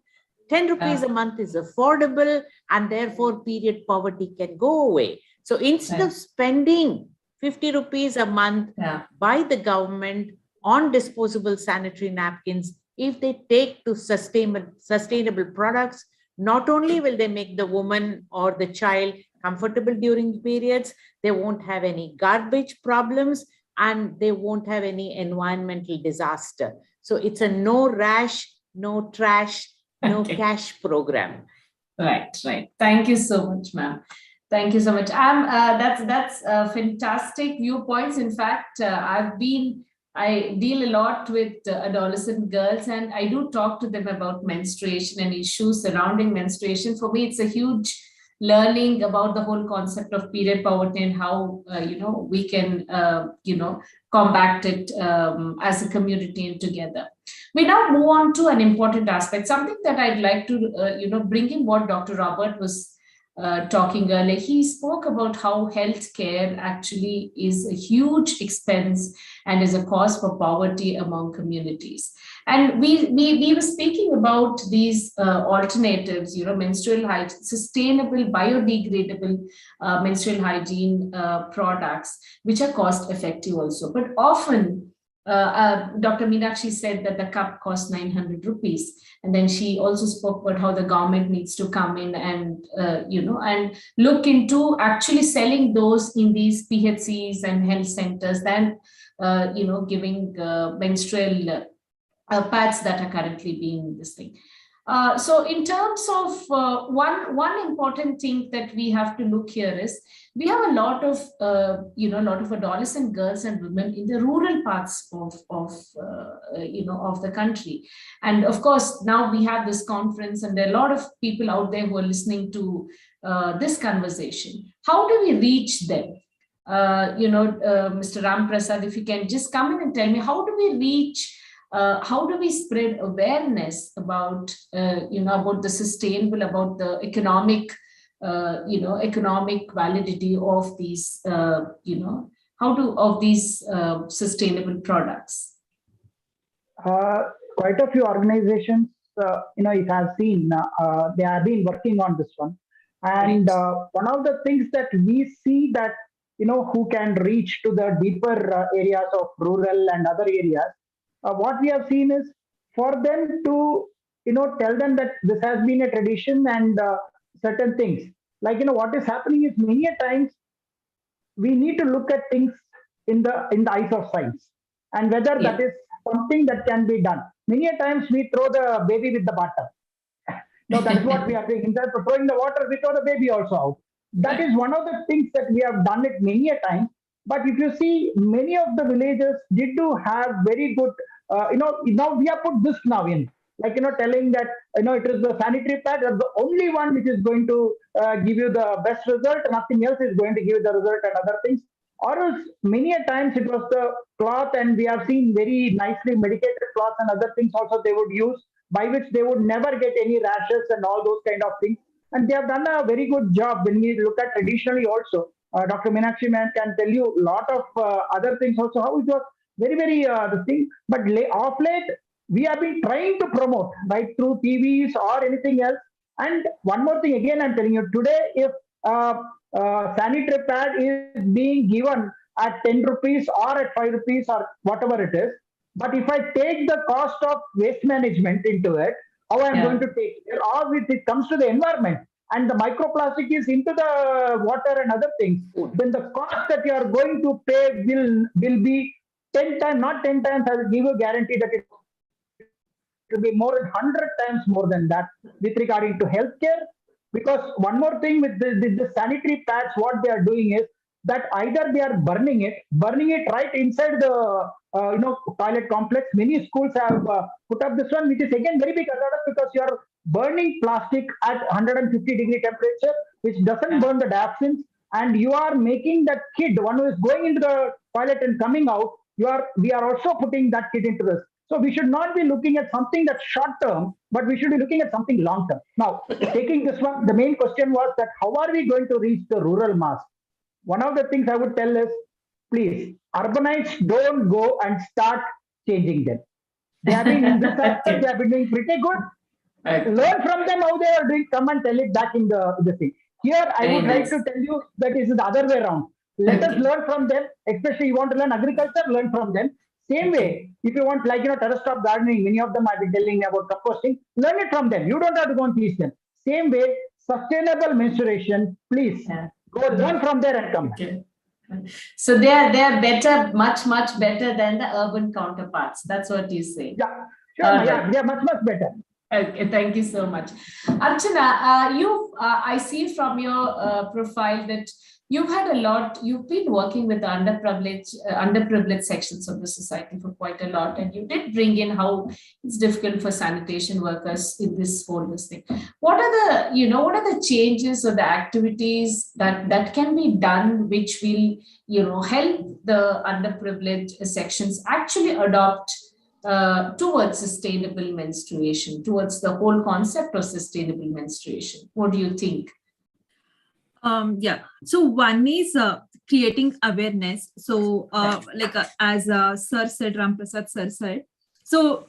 10 rupees a month is affordable and therefore period poverty can go away. So instead of spending 50 rupees a month by the government on disposable sanitary napkins, if they take to sustainable products, not only will they make the woman or the child comfortable during periods, they won't have any garbage problems and they won't have any environmental disaster. So it's a no rash, no trash, no cash program. Right. Thank you so much, ma'am. Thank you so much. That's fantastic viewpoints. In fact, I deal a lot with adolescent girls and I do talk to them about menstruation and issues surrounding menstruation. For me, it's a huge learning about the whole concept of period poverty and how, we can, combat it as a community and together. We now move on to an important aspect, something that I'd like to, bring in what Dr. Robert was talking earlier. He spoke about how healthcare actually is a huge expense and is a cause for poverty among communities. And we were speaking about these alternatives, menstrual hygiene, sustainable, biodegradable menstrual hygiene products, which are cost effective also. But often, Dr. Meenakshi said that the cup costs 900 rupees. And then she also spoke about how the government needs to come in and, and look into actually selling those in these PHCs and health centers than, giving menstrual pads that are currently being this thing. So in terms of one important thing that we have to look here is we have a lot of adolescent girls and women in the rural parts of the country, and of course now we have this conference and there are a lot of people out there who are listening to this conversation. How do we reach them? Mr. Ram Prasad, if you can just come in and tell me, how do we reach, how do we spread awareness about, about the sustainable, about the economic, economic validity of these, of these sustainable products? Quite a few organizations, it has seen, they have been working on this one. And one of the things that we see that, who can reach to the deeper areas of rural and other areas, what we have seen is for them to, tell them that this has been a tradition and certain things. Like, what is happening is many a times we need to look at things in the eyes of science and whether that is something that can be done. Many a times we throw the baby with the bath. No, that's what we are doing. Instead of throwing the water, we throw the baby also out. That is one of the things that we have done it many a time. But if you see, many of the villages did to have very good, now we have put this now in, like, telling that, it is the sanitary pad, that's the only one which is going to give you the best result. Nothing else is going to give you the result and other things. Or else, many a times it was the cloth, and we have seen very nicely medicated cloth and other things also they would use, by which they would never get any rashes and all those kind of things. And they have done a very good job when we look at traditionally also. Dr. Meenakshi Ma'am can tell you a lot of other things also, how it was very, very the thing. But off late, we have been trying to promote, right, through TVs or anything else. And one more thing, again, I'm telling you, today, if sanitary pad is being given at 10 rupees or at 5 rupees or whatever it is, but if I take the cost of waste management into it, how I'm going to take it, or if it comes to the environment and the microplastic is into the water and other things, then the cost that you are going to pay will be 10 times, not 10 times, I will give you a guarantee that it will be more than 100 times more than that with regarding to healthcare. Because one more thing with the sanitary pads, what they are doing is that either they are burning it right inside the toilet complex. Many schools have put up this one, which is again very big hazard because you are burning plastic at 150-degree temperature, which doesn't burn the dioxins, and you are making that kid, one who is going into the toilet and coming out, we are also putting that kid into this. So we should not be looking at something that's short term, but we should be looking at something long term. Now, taking this one, the main question was that how are we going to reach the rural mass? One of the things I would tell is, please, urbanites don't go and start changing them. They have been in this aspect, they have been doing pretty good. Learn from them how they are doing, come and tell it back in the thing. Here, I would like to tell you that it is the other way around. Let us learn from them, especially you want to learn agriculture, learn from them. Same way, if you want, like, terrace top gardening, many of them have been telling about composting, learn it from them. You don't have to go and teach them. Same way, sustainable menstruation, please go learn from there and come. Okay. So they are better, much better than the urban counterparts. That's what you say. Yeah, sure. Yeah, they are much better. Okay, thank you so much. Archana, I see from your profile that you've been working with the underprivileged sections of the society for quite a lot, and you did bring in how it's difficult for sanitation workers in this whole thing. What are the changes or the activities that can be done which will, help the underprivileged sections actually adopt towards sustainable menstruation, towards the whole concept of sustainable menstruation? What do you think? So one is creating awareness. So as Sir said, Ram Prasad Sir said, so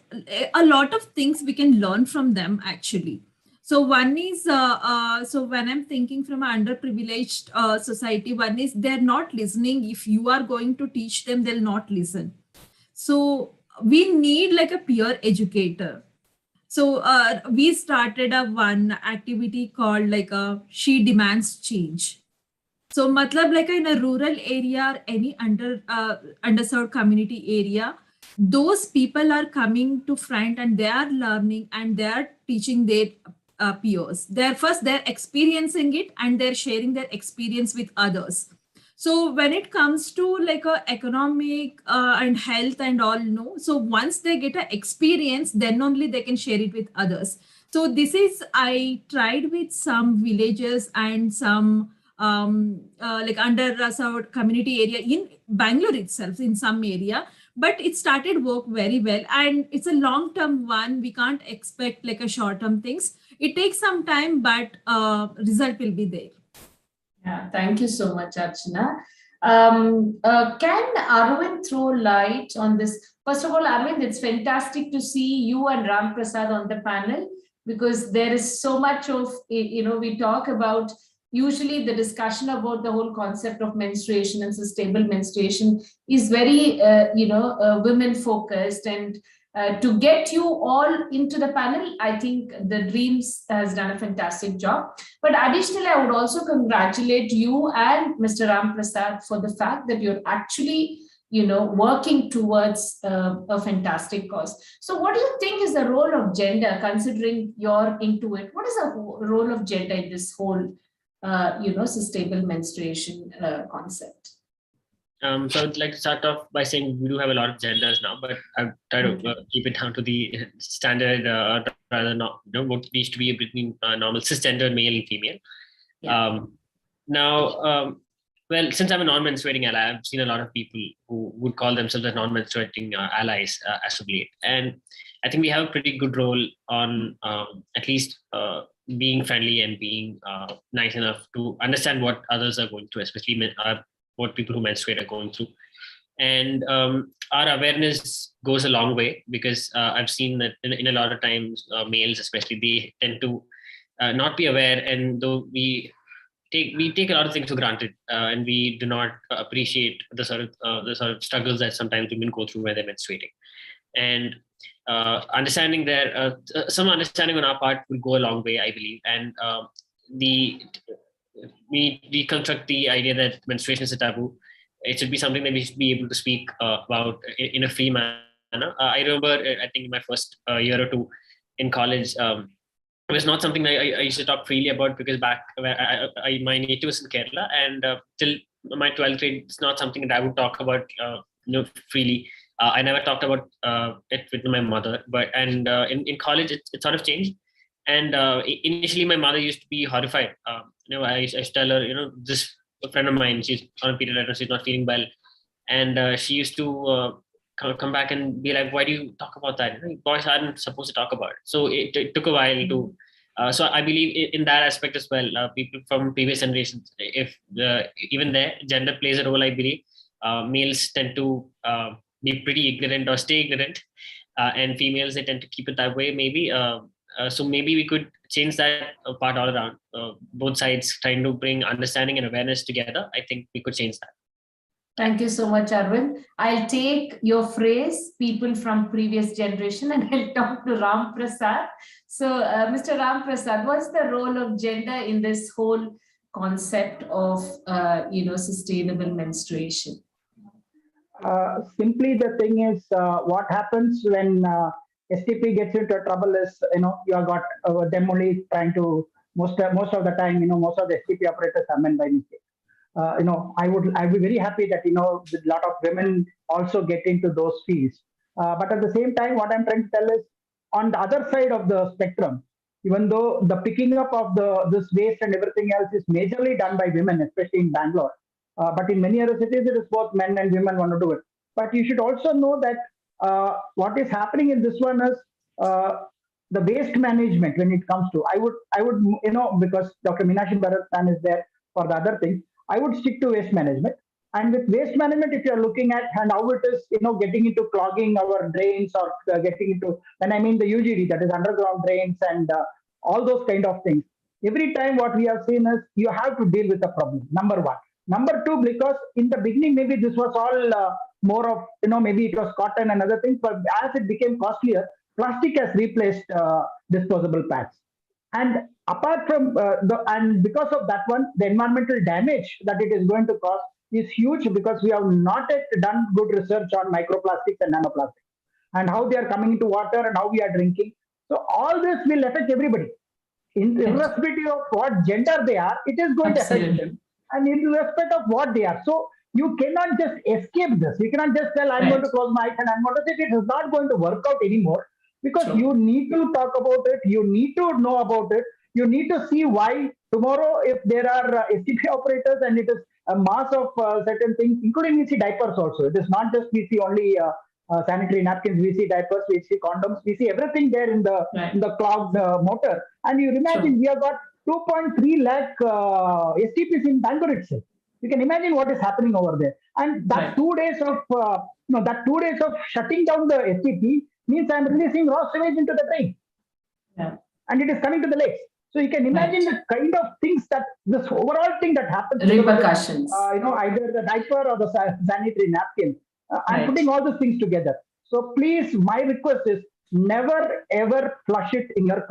a lot of things we can learn from them actually. So one is, so when I'm thinking from an underprivileged society, one is they're not listening. If you are going to teach them, they'll not listen. So we need like a peer educator. So we started one activity called She Demands Change. So matlab like in a rural area or any underserved community area, those people are coming to front and they are learning and they are teaching their peers. They're experiencing it and they're sharing their experience with others. So when it comes to economic and health and all, so once they get an experience, then only they can share it with others. So this is, I tried with some villages and some like under-served community area in Bangalore itself, in some area. But it started work very well, and it's a long-term one. We can't expect like a short-term things. It takes some time, but result will be there. Yeah, thank you so much, Archana. Can Arvind throw light on this? First of all, Arvind, it's fantastic to see you and Ram Prasad on the panel, because there is so much of, we talk about usually the discussion about the whole concept of menstruation and sustainable menstruation is very, women focused. And to get you all into the panel, I think the Dreams has done a fantastic job. But additionally, I would also congratulate you and Mr. Ram Prasad for the fact that you're actually, working towards a fantastic cause. So what do you think is the role of gender, considering you're into it? What is the role of gender in this whole, sustainable menstruation concept? So I'd like to start off by saying we do have a lot of genders now, but I've tried to keep it down to the standard, rather not, what needs to be between normal cisgender male and female. Yeah. Well, since I'm a non-menstruating ally, I've seen a lot of people who would call themselves as non-menstruating allies as of late. And I think we have a pretty good role on at least being friendly and being nice enough to understand what others are going through, especially what people who menstruate are going through. And our awareness goes a long way, because I've seen that in a lot of times, males especially, they tend to not be aware, and though we take a lot of things for granted, and we do not appreciate the sort of struggles that sometimes women go through when they're menstruating. And understanding some understanding on our part will go a long way, I believe. And we deconstruct the idea that menstruation is a taboo. It should be something that we should be able to speak about in a free manner. I remember, I think in my first year or two in college, it was not something I used to talk freely about, because back my native was in Kerala, and till my 12th grade, it's not something that I would talk about freely. I never talked about it with my mother, in college it sort of changed. And initially, my mother used to be horrified. I used to tell her, this friend of mine, she's on a period right now, she's not feeling well, and she used to come back and be like, "Why do you talk about that? Boys aren't supposed to talk about it." So it took a while to. So I believe in that aspect as well. People from previous generations, if even there, gender plays a role, I believe. Males tend to be pretty ignorant or stay ignorant, and females, they tend to keep it that way, maybe. So maybe we could change that part all around. Both sides trying to bring understanding and awareness together. I think we could change that. Thank you so much, Arvind. I'll take your phrase, people from previous generation, and I'll talk to Ram Prasad. So, Mr. Ram Prasad, what's the role of gender in this whole concept of, sustainable menstruation? Simply the thing is, what happens when STP gets into trouble is, you have got them only trying to, most of the time, most of the STP operators are men by mistake. I'd be very happy that, with a lot of women also get into those fields. But at the same time, what I'm trying to tell is, on the other side of the spectrum, even though the picking up of this waste and everything else is majorly done by women, especially in Bangalore, but in many other cities, it is both men and women want to do it. But you should also know that what is happening in this one is the waste management. When it comes to, I would, because Dr. Meenakshi Bharathan is there for the other things, I would stick to waste management. And with waste management, if you're looking at and how it is, getting into clogging our drains, or getting into, when I mean the UGD, that is underground drains, and all those kind of things. Every time what we have seen is you have to deal with the problem, number one. Number two, because in the beginning, maybe this was all more of, maybe it was cotton and other things, but as it became costlier, plastic has replaced disposable pads. And apart from and because of that one, the environmental damage that it is going to cause is huge, because we have not yet done good research on microplastics and nanoplastics and how they are coming into water and how we are drinking. So all this will affect everybody. Irrespective of what gender they are, it is going to affect them. And in respect of what they are. So you cannot just escape this. You cannot just tell, I'm going to close my eyes and I'm going to say it is not going to work out anymore. Because you need to talk about it, you need to know about it, you need to see why tomorrow, if there are STP operators and it is a mass of certain things, including we see diapers also. It is not just we see only sanitary napkins, we see diapers, we see condoms, we see everything there in the cloud motor. And you imagine we have got 2.3 lakh STPs in Bangalore itself. You can imagine what is happening over there. And that 2 days of that 2 days of shutting down the STP means I'm releasing raw sewage into the drain. And it is coming to the lakes. So you can imagine the kind of things that this overall thing that happens. Repercussions. Either the diaper or the sanitary napkin. I'm putting all these things together. So please, my request is never ever flush it in your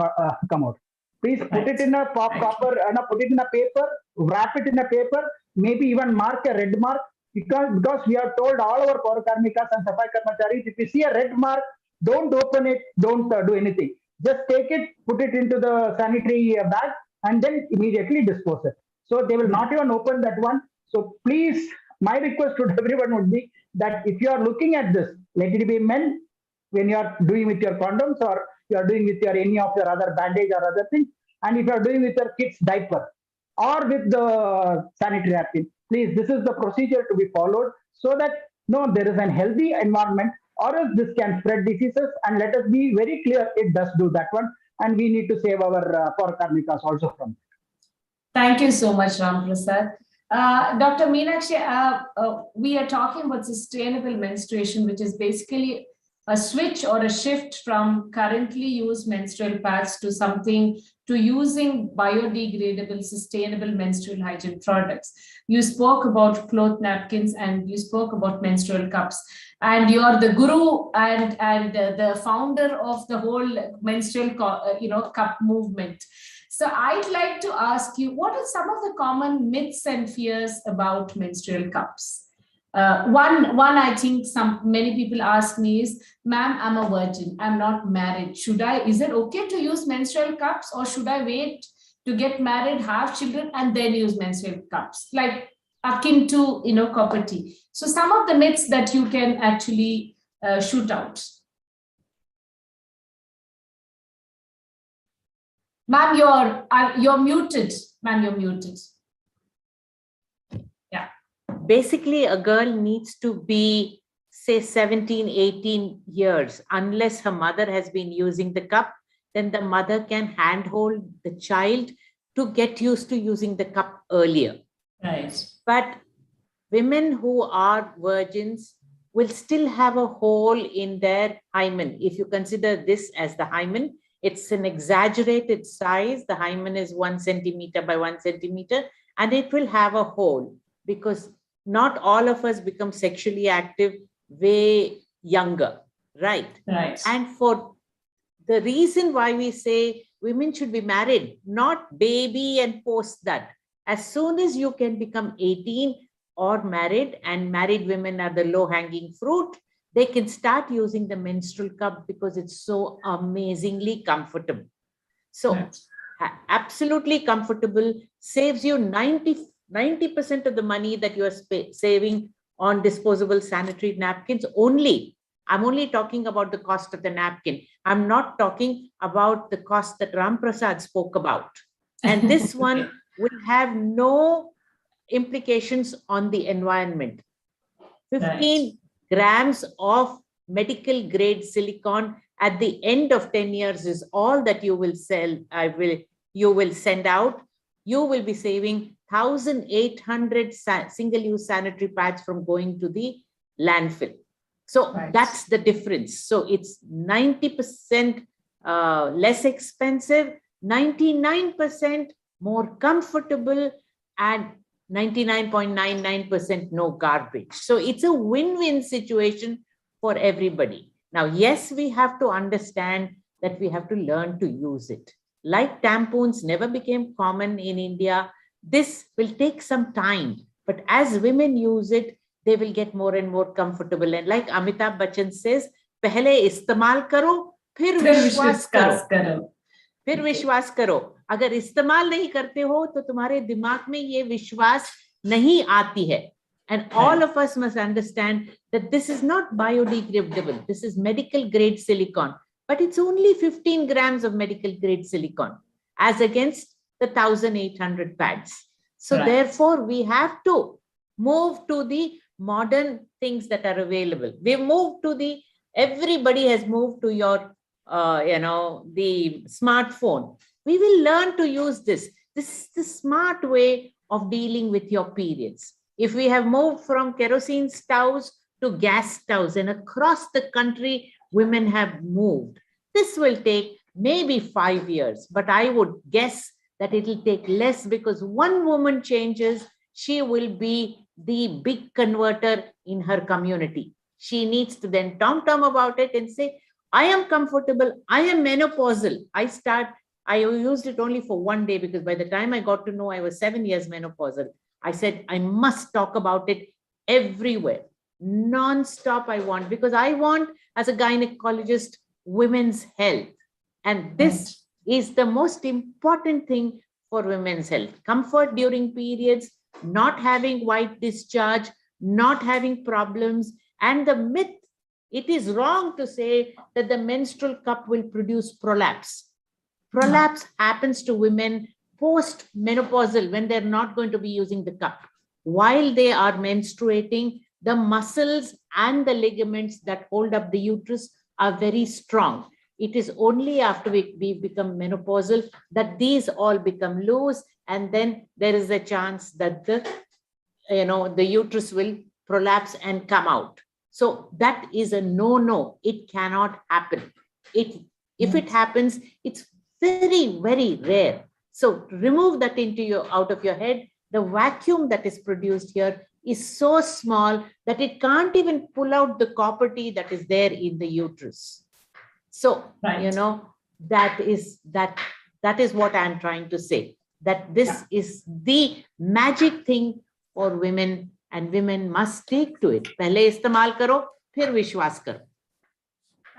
commode. Please put it in a proper, put it in a paper, wrap it in a paper, maybe even mark a red mark, because we have told all our Paura Karmikas and Safai Karmacharis, if you see a red mark, don't open it, don't do anything. Just take it, put it into the sanitary bag, and then immediately dispose it. So they will not even open that one. So please, my request to everyone would be that if you are looking at this, let it be men, when you are doing with your condoms, or you are doing with your any of your other bandage or other things, and if you are doing with your kid's diaper or with the sanitary napkin, please, this is the procedure to be followed, so that there is a healthy environment, or else this can spread diseases. And let us be very clear, it does do that one, and we need to save our Paura Karmikas also from it. Thank you so much, Ram Prasad. Dr. Meenakshi, we are talking about sustainable menstruation, which is basically a switch or a shift from currently used menstrual pads to using biodegradable, sustainable menstrual hygiene products. You spoke about cloth napkins and you spoke about menstrual cups. And you are the guru and the founder of the whole menstrual cup movement. So I'd like to ask you, what are some of the common myths and fears about menstrual cups? One I think many people ask me is, ma'am, I'm a virgin, I'm not married. Is it okay to use menstrual cups, or should I wait to get married, have children, and then use menstrual cups? Like akin to, copper tea. So some of the myths that you can actually shoot out. Ma'am, you're muted. Ma'am, you're muted. Yeah. Basically, a girl needs to be, say, 17, 18 years. Unless her mother has been using the cup, then the mother can handhold the child to get used to using the cup earlier. Right. But women who are virgins will still have a hole in their hymen. If you consider this as the hymen, it's an exaggerated size. The hymen is 1 centimeter by 1 centimeter, and it will have a hole, because not all of us become sexually active way younger, right? Right. And for the reason why we say women should be married, not baby and post that. As soon as you can become 18 or married, and married women are the low-hanging fruit, they can start using the menstrual cup because it's so amazingly comfortable. So absolutely comfortable, saves you 90% of the money that you are saving on disposable sanitary napkins only. I'm only talking about the cost of the napkin. I'm not talking about the cost that Ram Prasad spoke about. And this one will have no implications on the environment. 15 grams of medical grade silicone at the end of 10 years is all that you will sell. You will send out. You will be saving 1,800 single-use sanitary pads from going to the landfill. So that's the difference. So it's 90% less expensive, 99% more comfortable, and 99.99% no garbage. So it's a win-win situation for everybody. Now, yes, we have to understand that we have to learn to use it. Like tampons never became common in India, this will take some time. But as women use it, they will get more and more comfortable. And like Amitabh Bachchan says, "Pehle istemal karo, phir vishwas karo." फिर विश्वास करो. अगर इस्तेमाल नहीं करते हो तो तुम्हारे दिमाग में ये विश्वास नहीं आती है. And all of us must understand that this is not biodegradable. This is medical grade silicone, but it's only 15 grams of medical grade silicone as against the 1,800 pads. So Right. therefore, we have to move to the modern things that are available. We've moved to everybody has moved to your, the smartphone. We will learn to use this. This is the smart way of dealing with your periods. If we have moved from kerosene stoves to gas stoves, and across the country, women have moved. This will take maybe 5 years, but I would guess that it will take less, because one woman changes, she will be the big converter in her community. She needs to then tom-tom about it and say, I am comfortable, I am menopausal. I used it only for 1 day, because by the time I got to know I was 7 years menopausal, I said, I must talk about it everywhere, non-stop. I want, because I want, as a gynecologist, women's health. And this is the most important thing for women's health. Comfort during periods, not having white discharge, not having problems. And the myth, it is wrong to say that the menstrual cup will produce prolapse. Prolapse happens to women post-menopausal, when they're not going to be using the cup. While they are menstruating, the muscles and the ligaments that hold up the uterus are very strong. It is only after we become menopausal that these all become loose, and then there is a chance that the uterus will prolapse and come out. So that is a no. It cannot happen. If it happens, it's very, very rare. So remove that out of your head. The vacuum that is produced here is so small that it can't even pull out the copper T that is there in the uterus. So, Right. that is what I'm trying to say, that this is the magic thing for women, and women must take to it. Pehle istemal karo, phir vishwas karo.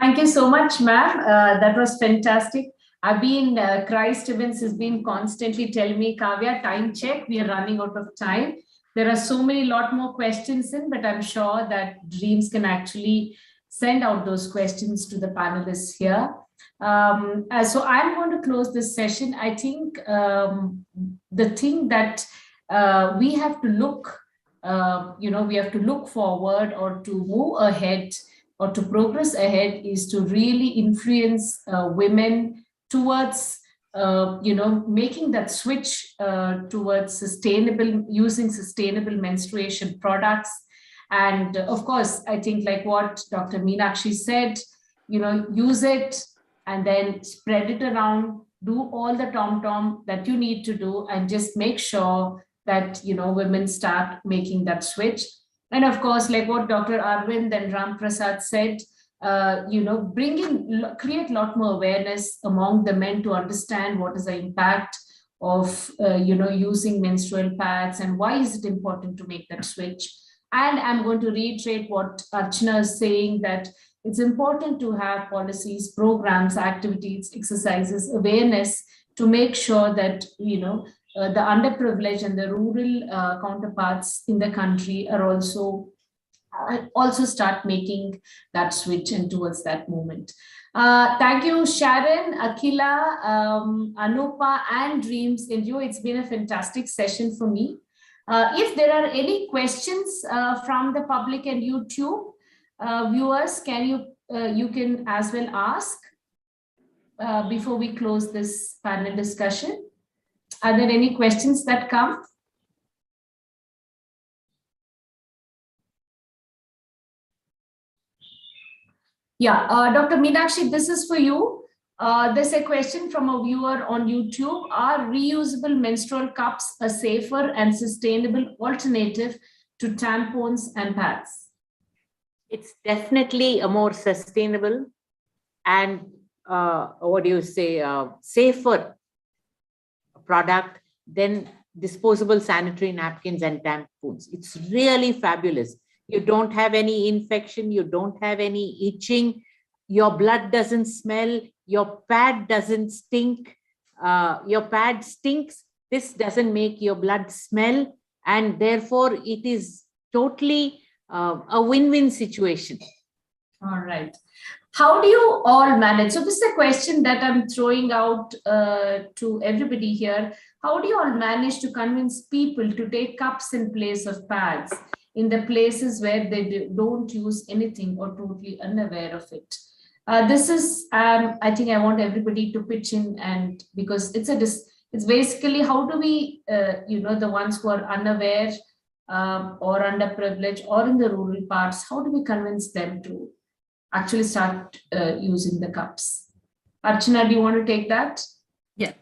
Thank you so much, ma'am. That was fantastic. Christ Evans has been constantly telling me, Kavya, time check, we are running out of time. There are lot more questions in, but I'm sure that Dreams can actually send out those questions to the panelists here. So I'm going to close this session. I think the thing that we have to look, we have to look forward, or to move ahead, or to progress ahead, is to really influence women towards making that switch towards using sustainable menstruation products. And of course, I think, like what Dr. Meenakshi said, use it and then spread it around, do all the tom-tom that you need to do, and just make sure that, women start making that switch. And of course, like what Dr. Arvind and Ram Prasad said, create a lot more awareness among the men to understand what is the impact of, using menstrual pads, and why is it important to make that switch. And I'm going to reiterate what Archana is saying, that it's important to have policies, programs, activities, exercises, awareness, to make sure that, the underprivileged and the rural counterparts in the country are also start making that switch and towards that movement. Thank you, Sharon, Akila, Anupa, and Dreams Indio. It's been a fantastic session for me. If there are any questions from the public and YouTube viewers, you can as well ask before we close this panel discussion. Are there any questions that come? Yeah, Dr. Meenakshi, this is for you. There's a question from a viewer on YouTube. Are reusable menstrual cups a safer and sustainable alternative to tampons and pads? It's definitely a more sustainable and safer product than disposable sanitary napkins and tampons. It's really fabulous. You don't have any infection, you don't have any itching, your blood doesn't smell, your pad doesn't stink, your pad stinks. This doesn't make your blood smell, and therefore it is totally a win-win situation. All right. How do you all manage? So this is a question that I'm throwing out to everybody here. How do you all manage to convince people to take cups in place of pads in the places where they don't use anything or totally unaware of it? This is, I think I want everybody to pitch in, and because it's basically how do we, the ones who are unaware or underprivileged or in the rural parts, how do we convince them to actually start using the cups? Archana, do you want to take that? Yeah.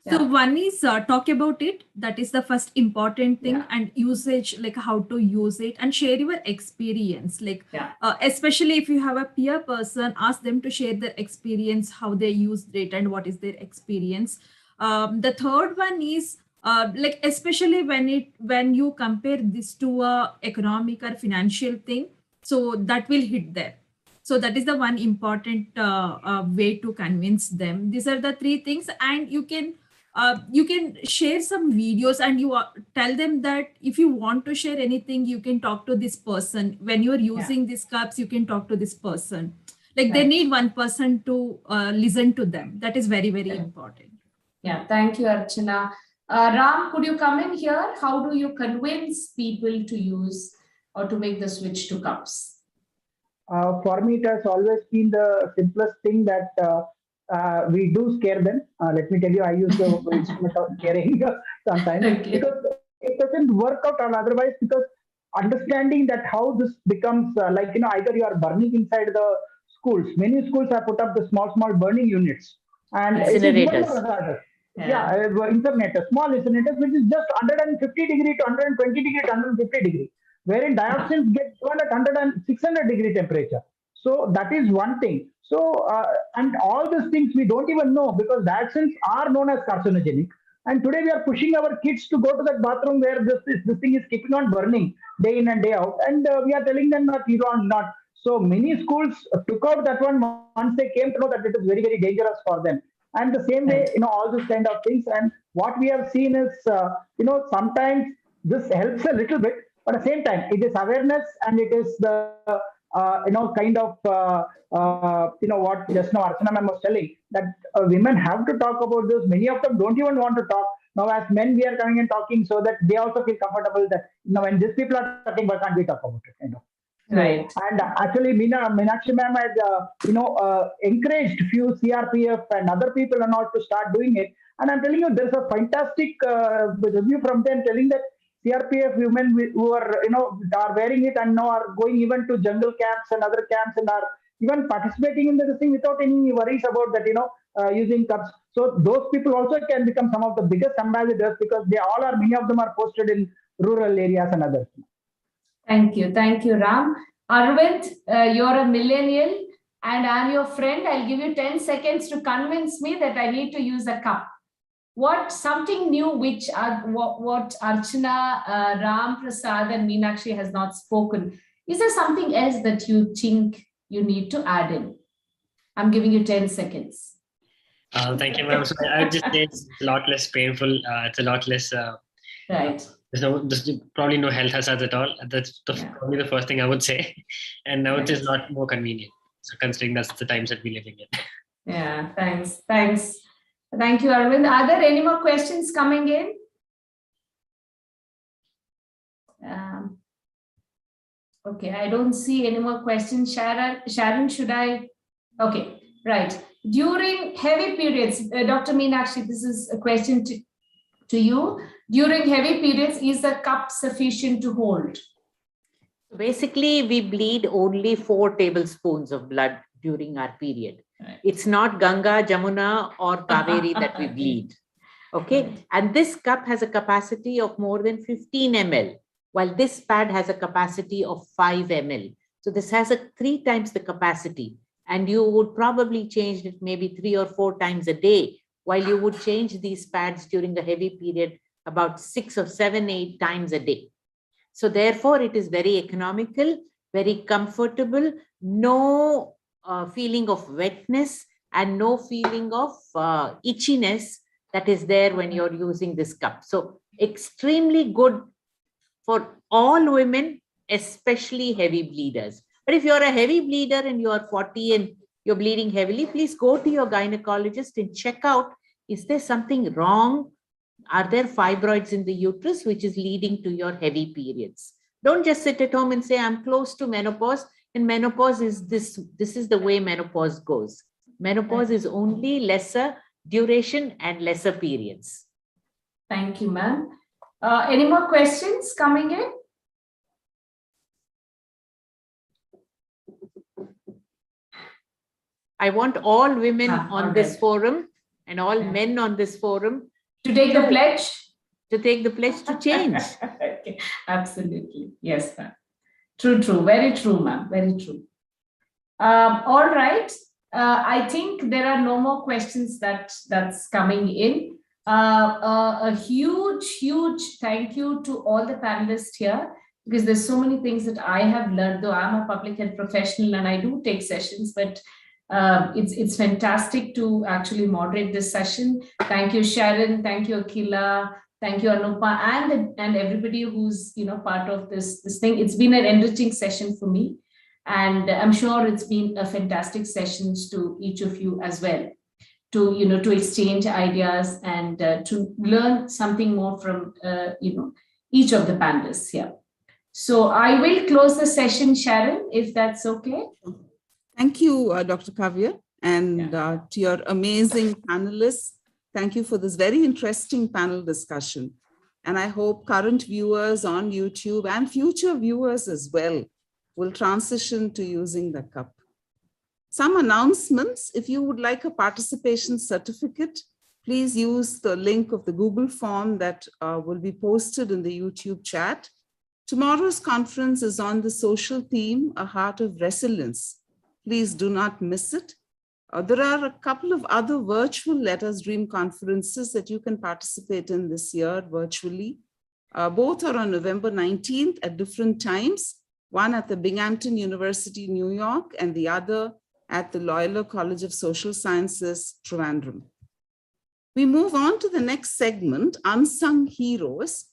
So one is talk about it. That is the first important thing, and usage, like how to use it, and share your experience. Like especially if you have a peer person, ask them to share their experience, how they used it, and what is their experience. The third one is like especially when you compare this to a economic or financial thing, so that will hit there. So that is the one important way to convince them. These are the three things, and you can share some videos, and you tell them that if you want to share anything, you can talk to this person. When you're using these cups, you can talk to this person. Like they need one person to listen to them. That is very, very important. Yeah, thank you, Archana. Ram, could you come in here? How do you convince people to use or to make the switch to cups? For me, it has always been the simplest thing that we do scare them. Let me tell you, I use the instrument of scaring sometimes because it doesn't work out or otherwise, because understanding that how this becomes either you are burning inside the schools. Many schools have put up the small burning units and incinerators. Incinerators, small incinerators, which is just 150 degree to 120 degree to 150 degree, wherein dioxins get burned at 100 and 600 degree temperature. So that is one thing. So, and all these things we don't even know, because dioxins are known as carcinogenic. And today we are pushing our kids to go to that bathroom where this thing is keeping on burning day in and day out. And we are telling them that you are not. So many schools took out that one once they came to know that it is very, very dangerous for them. And the same way, all these kind of things. And what we have seen is, sometimes this helps a little bit, but at the same time, it is awareness, and it is the, what just now Archana ma'am was telling, that women have to talk about this. Many of them don't even want to talk. Now, as men, we are coming and talking so that they also feel comfortable that, when these people are talking, why can't we talk about it? Right. And actually, Meenakshi ma'am had, encouraged few CRPF and other people and all to start doing it. And I'm telling you, there's a fantastic review from them telling that CRPF women who are, are wearing it and now are going even to jungle camps and other camps and are even participating in the thing without any worries about that, using cups. So those people also can become some of the biggest ambassadors, because many of them are posted in rural areas and others. Thank you, Ram. Arvind, you're a millennial and I'm your friend. I'll give you 10 seconds to convince me that I need to use a cup. Something new which what Archana, Ram Prasad and Meenakshi has not spoken. Is there something else that you think you need to add in? I'm giving you 10 seconds. Thank you, ma'am. So I would just say it's a lot less painful. It's a lot less. Right. There's probably no health hazards at all. That's probably the first thing I would say. And now it is a lot more convenient. So considering that's the times that we're living in. Yeah, thanks. Thank you, Arvind. Are there any more questions coming in? Okay, I don't see any more questions. Sharon, should I? Okay, right. During heavy periods, Dr. Meenakshi, this is a question to you. During heavy periods, is the cup sufficient to hold? Basically, we bleed only 4 tablespoons of blood during our period. Right. It's not Ganga, Jamuna or Kaveri that we bleed. Okay. Right. And this cup has a capacity of more than 15 ml, while this pad has a capacity of 5 ml. So this has 3 times the capacity, and you would probably change it maybe 3 or 4 times a day, while you would change these pads during the heavy period about 6 or 7, 8 times a day. So therefore, it is very economical, very comfortable, no feeling of wetness and no feeling of itchiness that is there when you're using this cup. So extremely good for all women, especially heavy bleeders. But if you're a heavy bleeder and you're 40 and you're bleeding heavily, please go to your gynecologist and check out, is there something wrong? Are there fibroids in the uterus which is leading to your heavy periods? Don't just sit at home and say, I'm close to menopause. And menopause is this is the way menopause goes. Menopause is only lesser duration and lesser periods. Thank you, ma'am. Any more questions coming in? I want all women on all this right. forum and all men on this forum To take the pledge? To take the pledge to change. Okay. Absolutely. Yes, ma'am. True. Very true, ma'am. Very true. All right. I think there are no more questions that's coming in. A huge thank you to all the panelists here, because there's so many things that I have learned, though I'm a public health professional and I do take sessions, but it's fantastic to actually moderate this session. Thank you, Sharon. Thank you, Akila. Thank you, Anupa, and everybody who's part of this thing. It's been an enriching session for me, and I'm sure it's been a fantastic session to each of you as well, to exchange ideas and to learn something more from each of the panelists here. So I will close the session, Sharon, if that's okay. Thank you, Dr. Kavya, and to your amazing panelists. Thank you for this very interesting panel discussion. And I hope current viewers on YouTube and future viewers as well will transition to using the cup. Some announcements: if you would like a participation certificate, please use the link of the Google form that will be posted in the YouTube chat. Tomorrow's conference is on the social theme, A Heart of Resilience. Please do not miss it. There are a couple of other virtual Let Us Dream conferences that you can participate in this year virtually. Both are on November 19th at different times, one at the Binghamton University, New York, and the other at the Loyola College of Social Sciences, Trivandrum. We move on to the next segment, Unsung Heroes.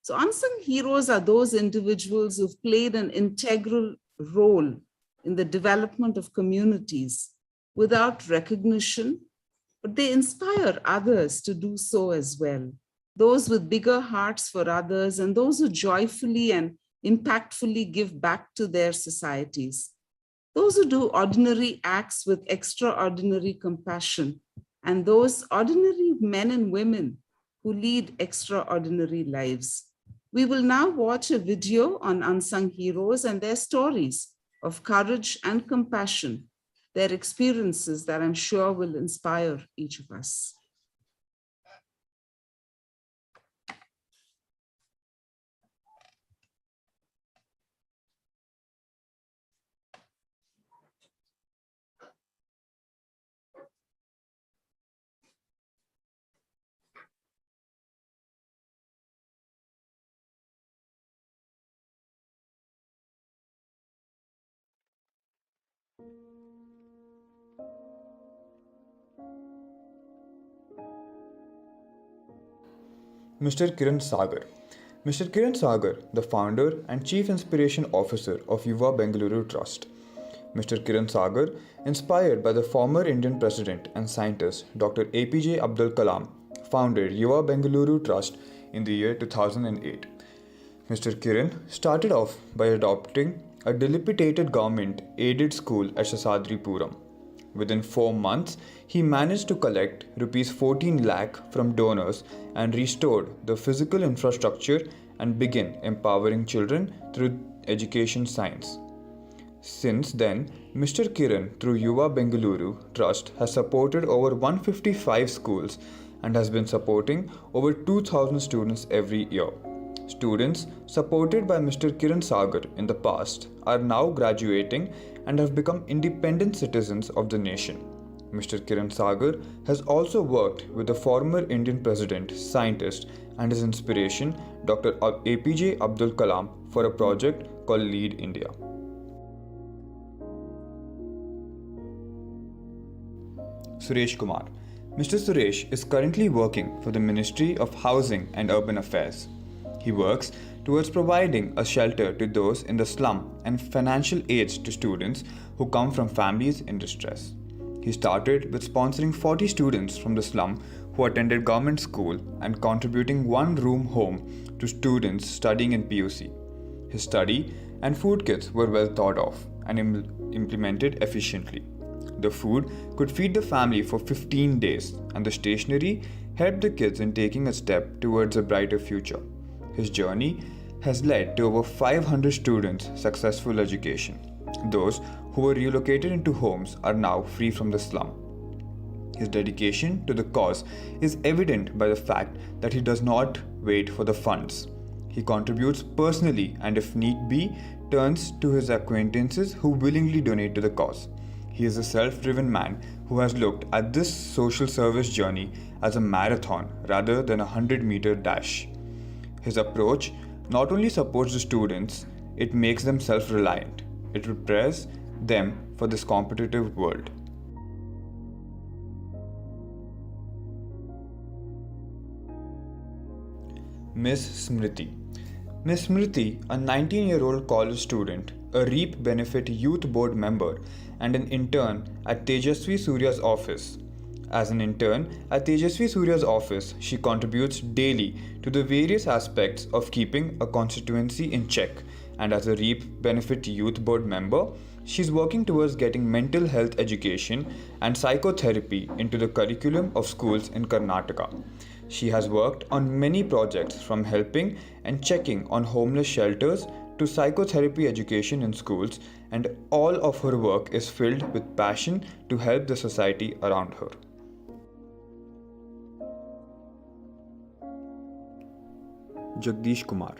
So unsung heroes are those individuals who've played an integral role in the development of communities without recognition, but they inspire others to do so as well. Those with bigger hearts for others and those who joyfully and impactfully give back to their societies. Those who do ordinary acts with extraordinary compassion, and those ordinary men and women who lead extraordinary lives. We will now watch a video on unsung heroes and their stories of courage and compassion, their experiences that I'm sure will inspire each of us. Mr. Kiran Sagar. Mr. Kiran Sagar, the founder and Chief Inspiration Officer of Yuva Bengaluru Trust. Mr. Kiran Sagar, inspired by the former Indian President and scientist Dr. APJ Abdul Kalam, founded Yuva Bengaluru Trust in the year 2008. Mr. Kiran started off by adopting a dilapidated government-aided school at Sasadripuram. Within 4 months, he managed to collect Rs 14 lakh from donors and restored the physical infrastructure and began empowering children through education science. Since then, Mr. Kiran through Yuva Bengaluru Trust has supported over 155 schools and has been supporting over 2,000 students every year. Students supported by Mr. Kiran Sagar in the past are now graduating and have become independent citizens of the nation. Mr. Kiran Sagar has also worked with the former Indian President, scientist, and his inspiration, Dr. APJ Abdul Kalam, for a project called LUD India. Suresh Kumar. Mr. Suresh is currently working for the Ministry of Housing and Urban Affairs. He works towards providing a shelter to those in the slum and financial aids to students who come from families in distress. He started with sponsoring 40 students from the slum who attended government school and contributing one room home to students studying in PUC. His study and food kits were well thought of and implemented efficiently. The food could feed the family for 15 days, and the stationery helped the kids in taking a step towards a brighter future. His journey has led to over 500 students' successful education. Those who were relocated into homes are now free from the slum. His dedication to the cause is evident by the fact that he does not wait for the funds. He contributes personally and, if need be, turns to his acquaintances who willingly donate to the cause. He is a self-driven man who has looked at this social service journey as a marathon rather than a 100-meter dash. His approach not only supports the students, it makes them self-reliant. It prepares them for this competitive world. Miss Smriti. Miss Smriti, a 19-year-old college student, a REAP Benefit Youth Board member, and an intern at Tejasvi Surya's office. As an intern at Tejasvi Surya's office, she contributes daily to the various aspects of keeping a constituency in check, and as a REAP Benefit Youth Board member, she's working towards getting mental health education and psychotherapy into the curriculum of schools in Karnataka. She has worked on many projects, from helping and checking on homeless shelters to psychotherapy education in schools, and all of her work is filled with passion to help the society around her. Jagdish Kumar.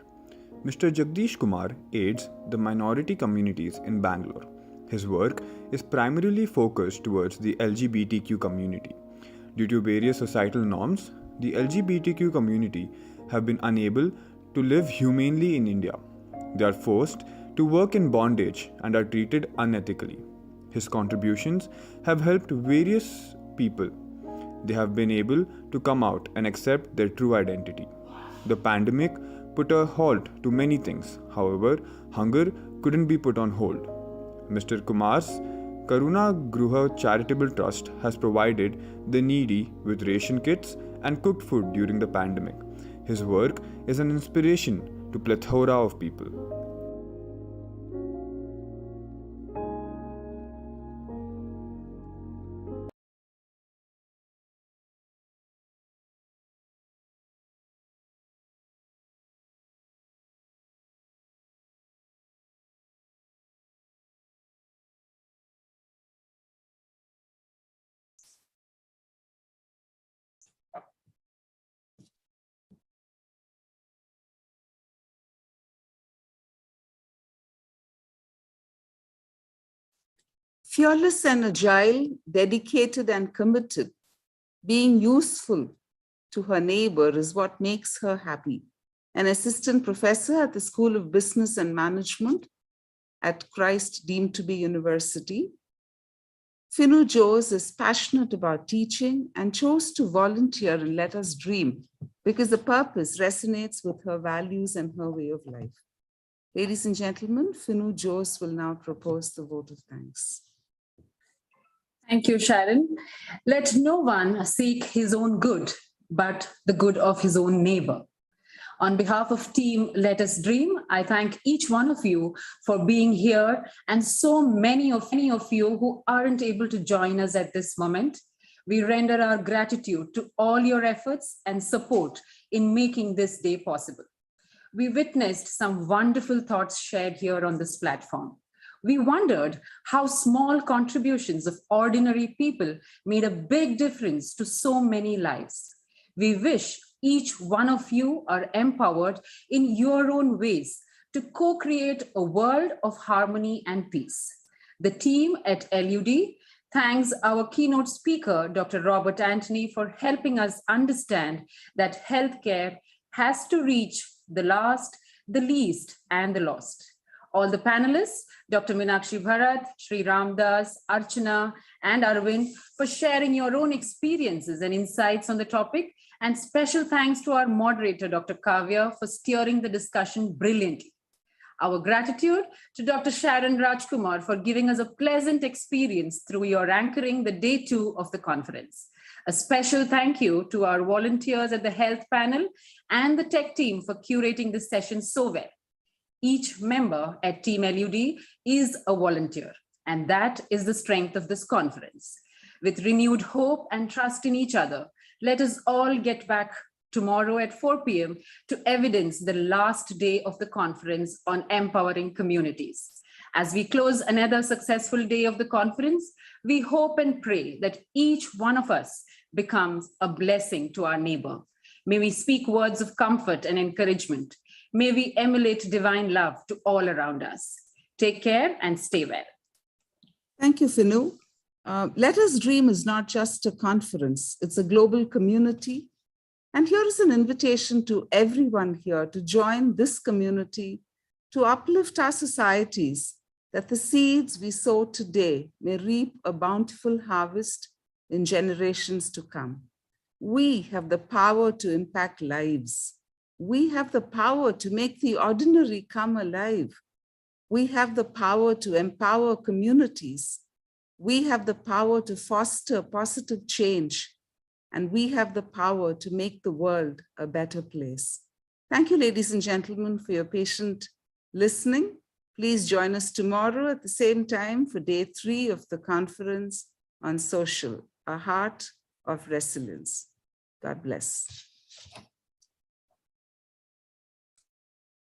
Mr. Jagdish Kumar aids the minority communities in Bangalore. His work is primarily focused towards the LGBTQ community. Due to various societal norms, the LGBTQ community have been unable to live humanely in India. They are forced to work in bondage and are treated unethically. His contributions have helped various people. They have been able to come out and accept their true identity. The pandemic put a halt to many things. However, hunger couldn't be put on hold. Mr. Kumar's Karuna Gruha Charitable Trust has provided the needy with ration kits and cooked food during the pandemic. His work is an inspiration to plethora of people. Fearless and agile, dedicated and committed, being useful to her neighbor is what makes her happy. An assistant professor at the School of Business and Management at Christ deemed to be University, Finu Jose is passionate about teaching and chose to volunteer and let us dream because the purpose resonates with her values and her way of life. Ladies and gentlemen, Finu Jose will now propose the vote of thanks. Thank you, Sharon. Let no one seek his own good, but the good of his own neighbor. On behalf of Team Let Us Dream, I thank each one of you for being here, and so many of you who aren't able to join us at this moment. We render our gratitude to all your efforts and support in making this day possible. We witnessed some wonderful thoughts shared here on this platform. We wondered how small contributions of ordinary people made a big difference to so many lives. We wish each one of you are empowered in your own ways to co-create a world of harmony and peace. The team at LUD thanks our keynote speaker, Dr. Robert Anthony, for helping us understand that healthcare has to reach the last, the least, and the lost. All the panelists, Dr. Meenakshi Bharat, Sri Ramdas, Archana, and Arvind, for sharing your own experiences and insights on the topic And special thanks to our moderator, Dr. Kavya, for steering the discussion brilliantly. Our gratitude to Dr. Sharon Rajkumar for giving us a pleasant experience through your anchoring the day 2 of the conference. A special thank you to our volunteers at the health panel and the tech team for curating this session so well. Each member at Team LUD is a volunteer, and that is the strength of this conference. With renewed hope and trust in each other, let us all get back tomorrow at 4 p.m. to evidence the last day of the conference on empowering communities. As we close another successful day of the conference, we hope and pray that each one of us becomes a blessing to our neighbor. May we speak words of comfort and encouragement. May we emulate divine love to all around us. Take care and stay well. Thank you, Finu. Let Us Dream is not just a conference, it's a global community. And here is an invitation to everyone here to join this community to uplift our societies, that the seeds we sow today may reap a bountiful harvest in generations to come. We have the power to impact lives. We have the power to make the ordinary come alive. We have the power to empower communities. We have the power to foster positive change. And we have the power to make the world a better place. Thank you, ladies and gentlemen, for your patient listening. Please join us tomorrow at the same time for day 3 of the conference on social, a heart of resilience. God bless.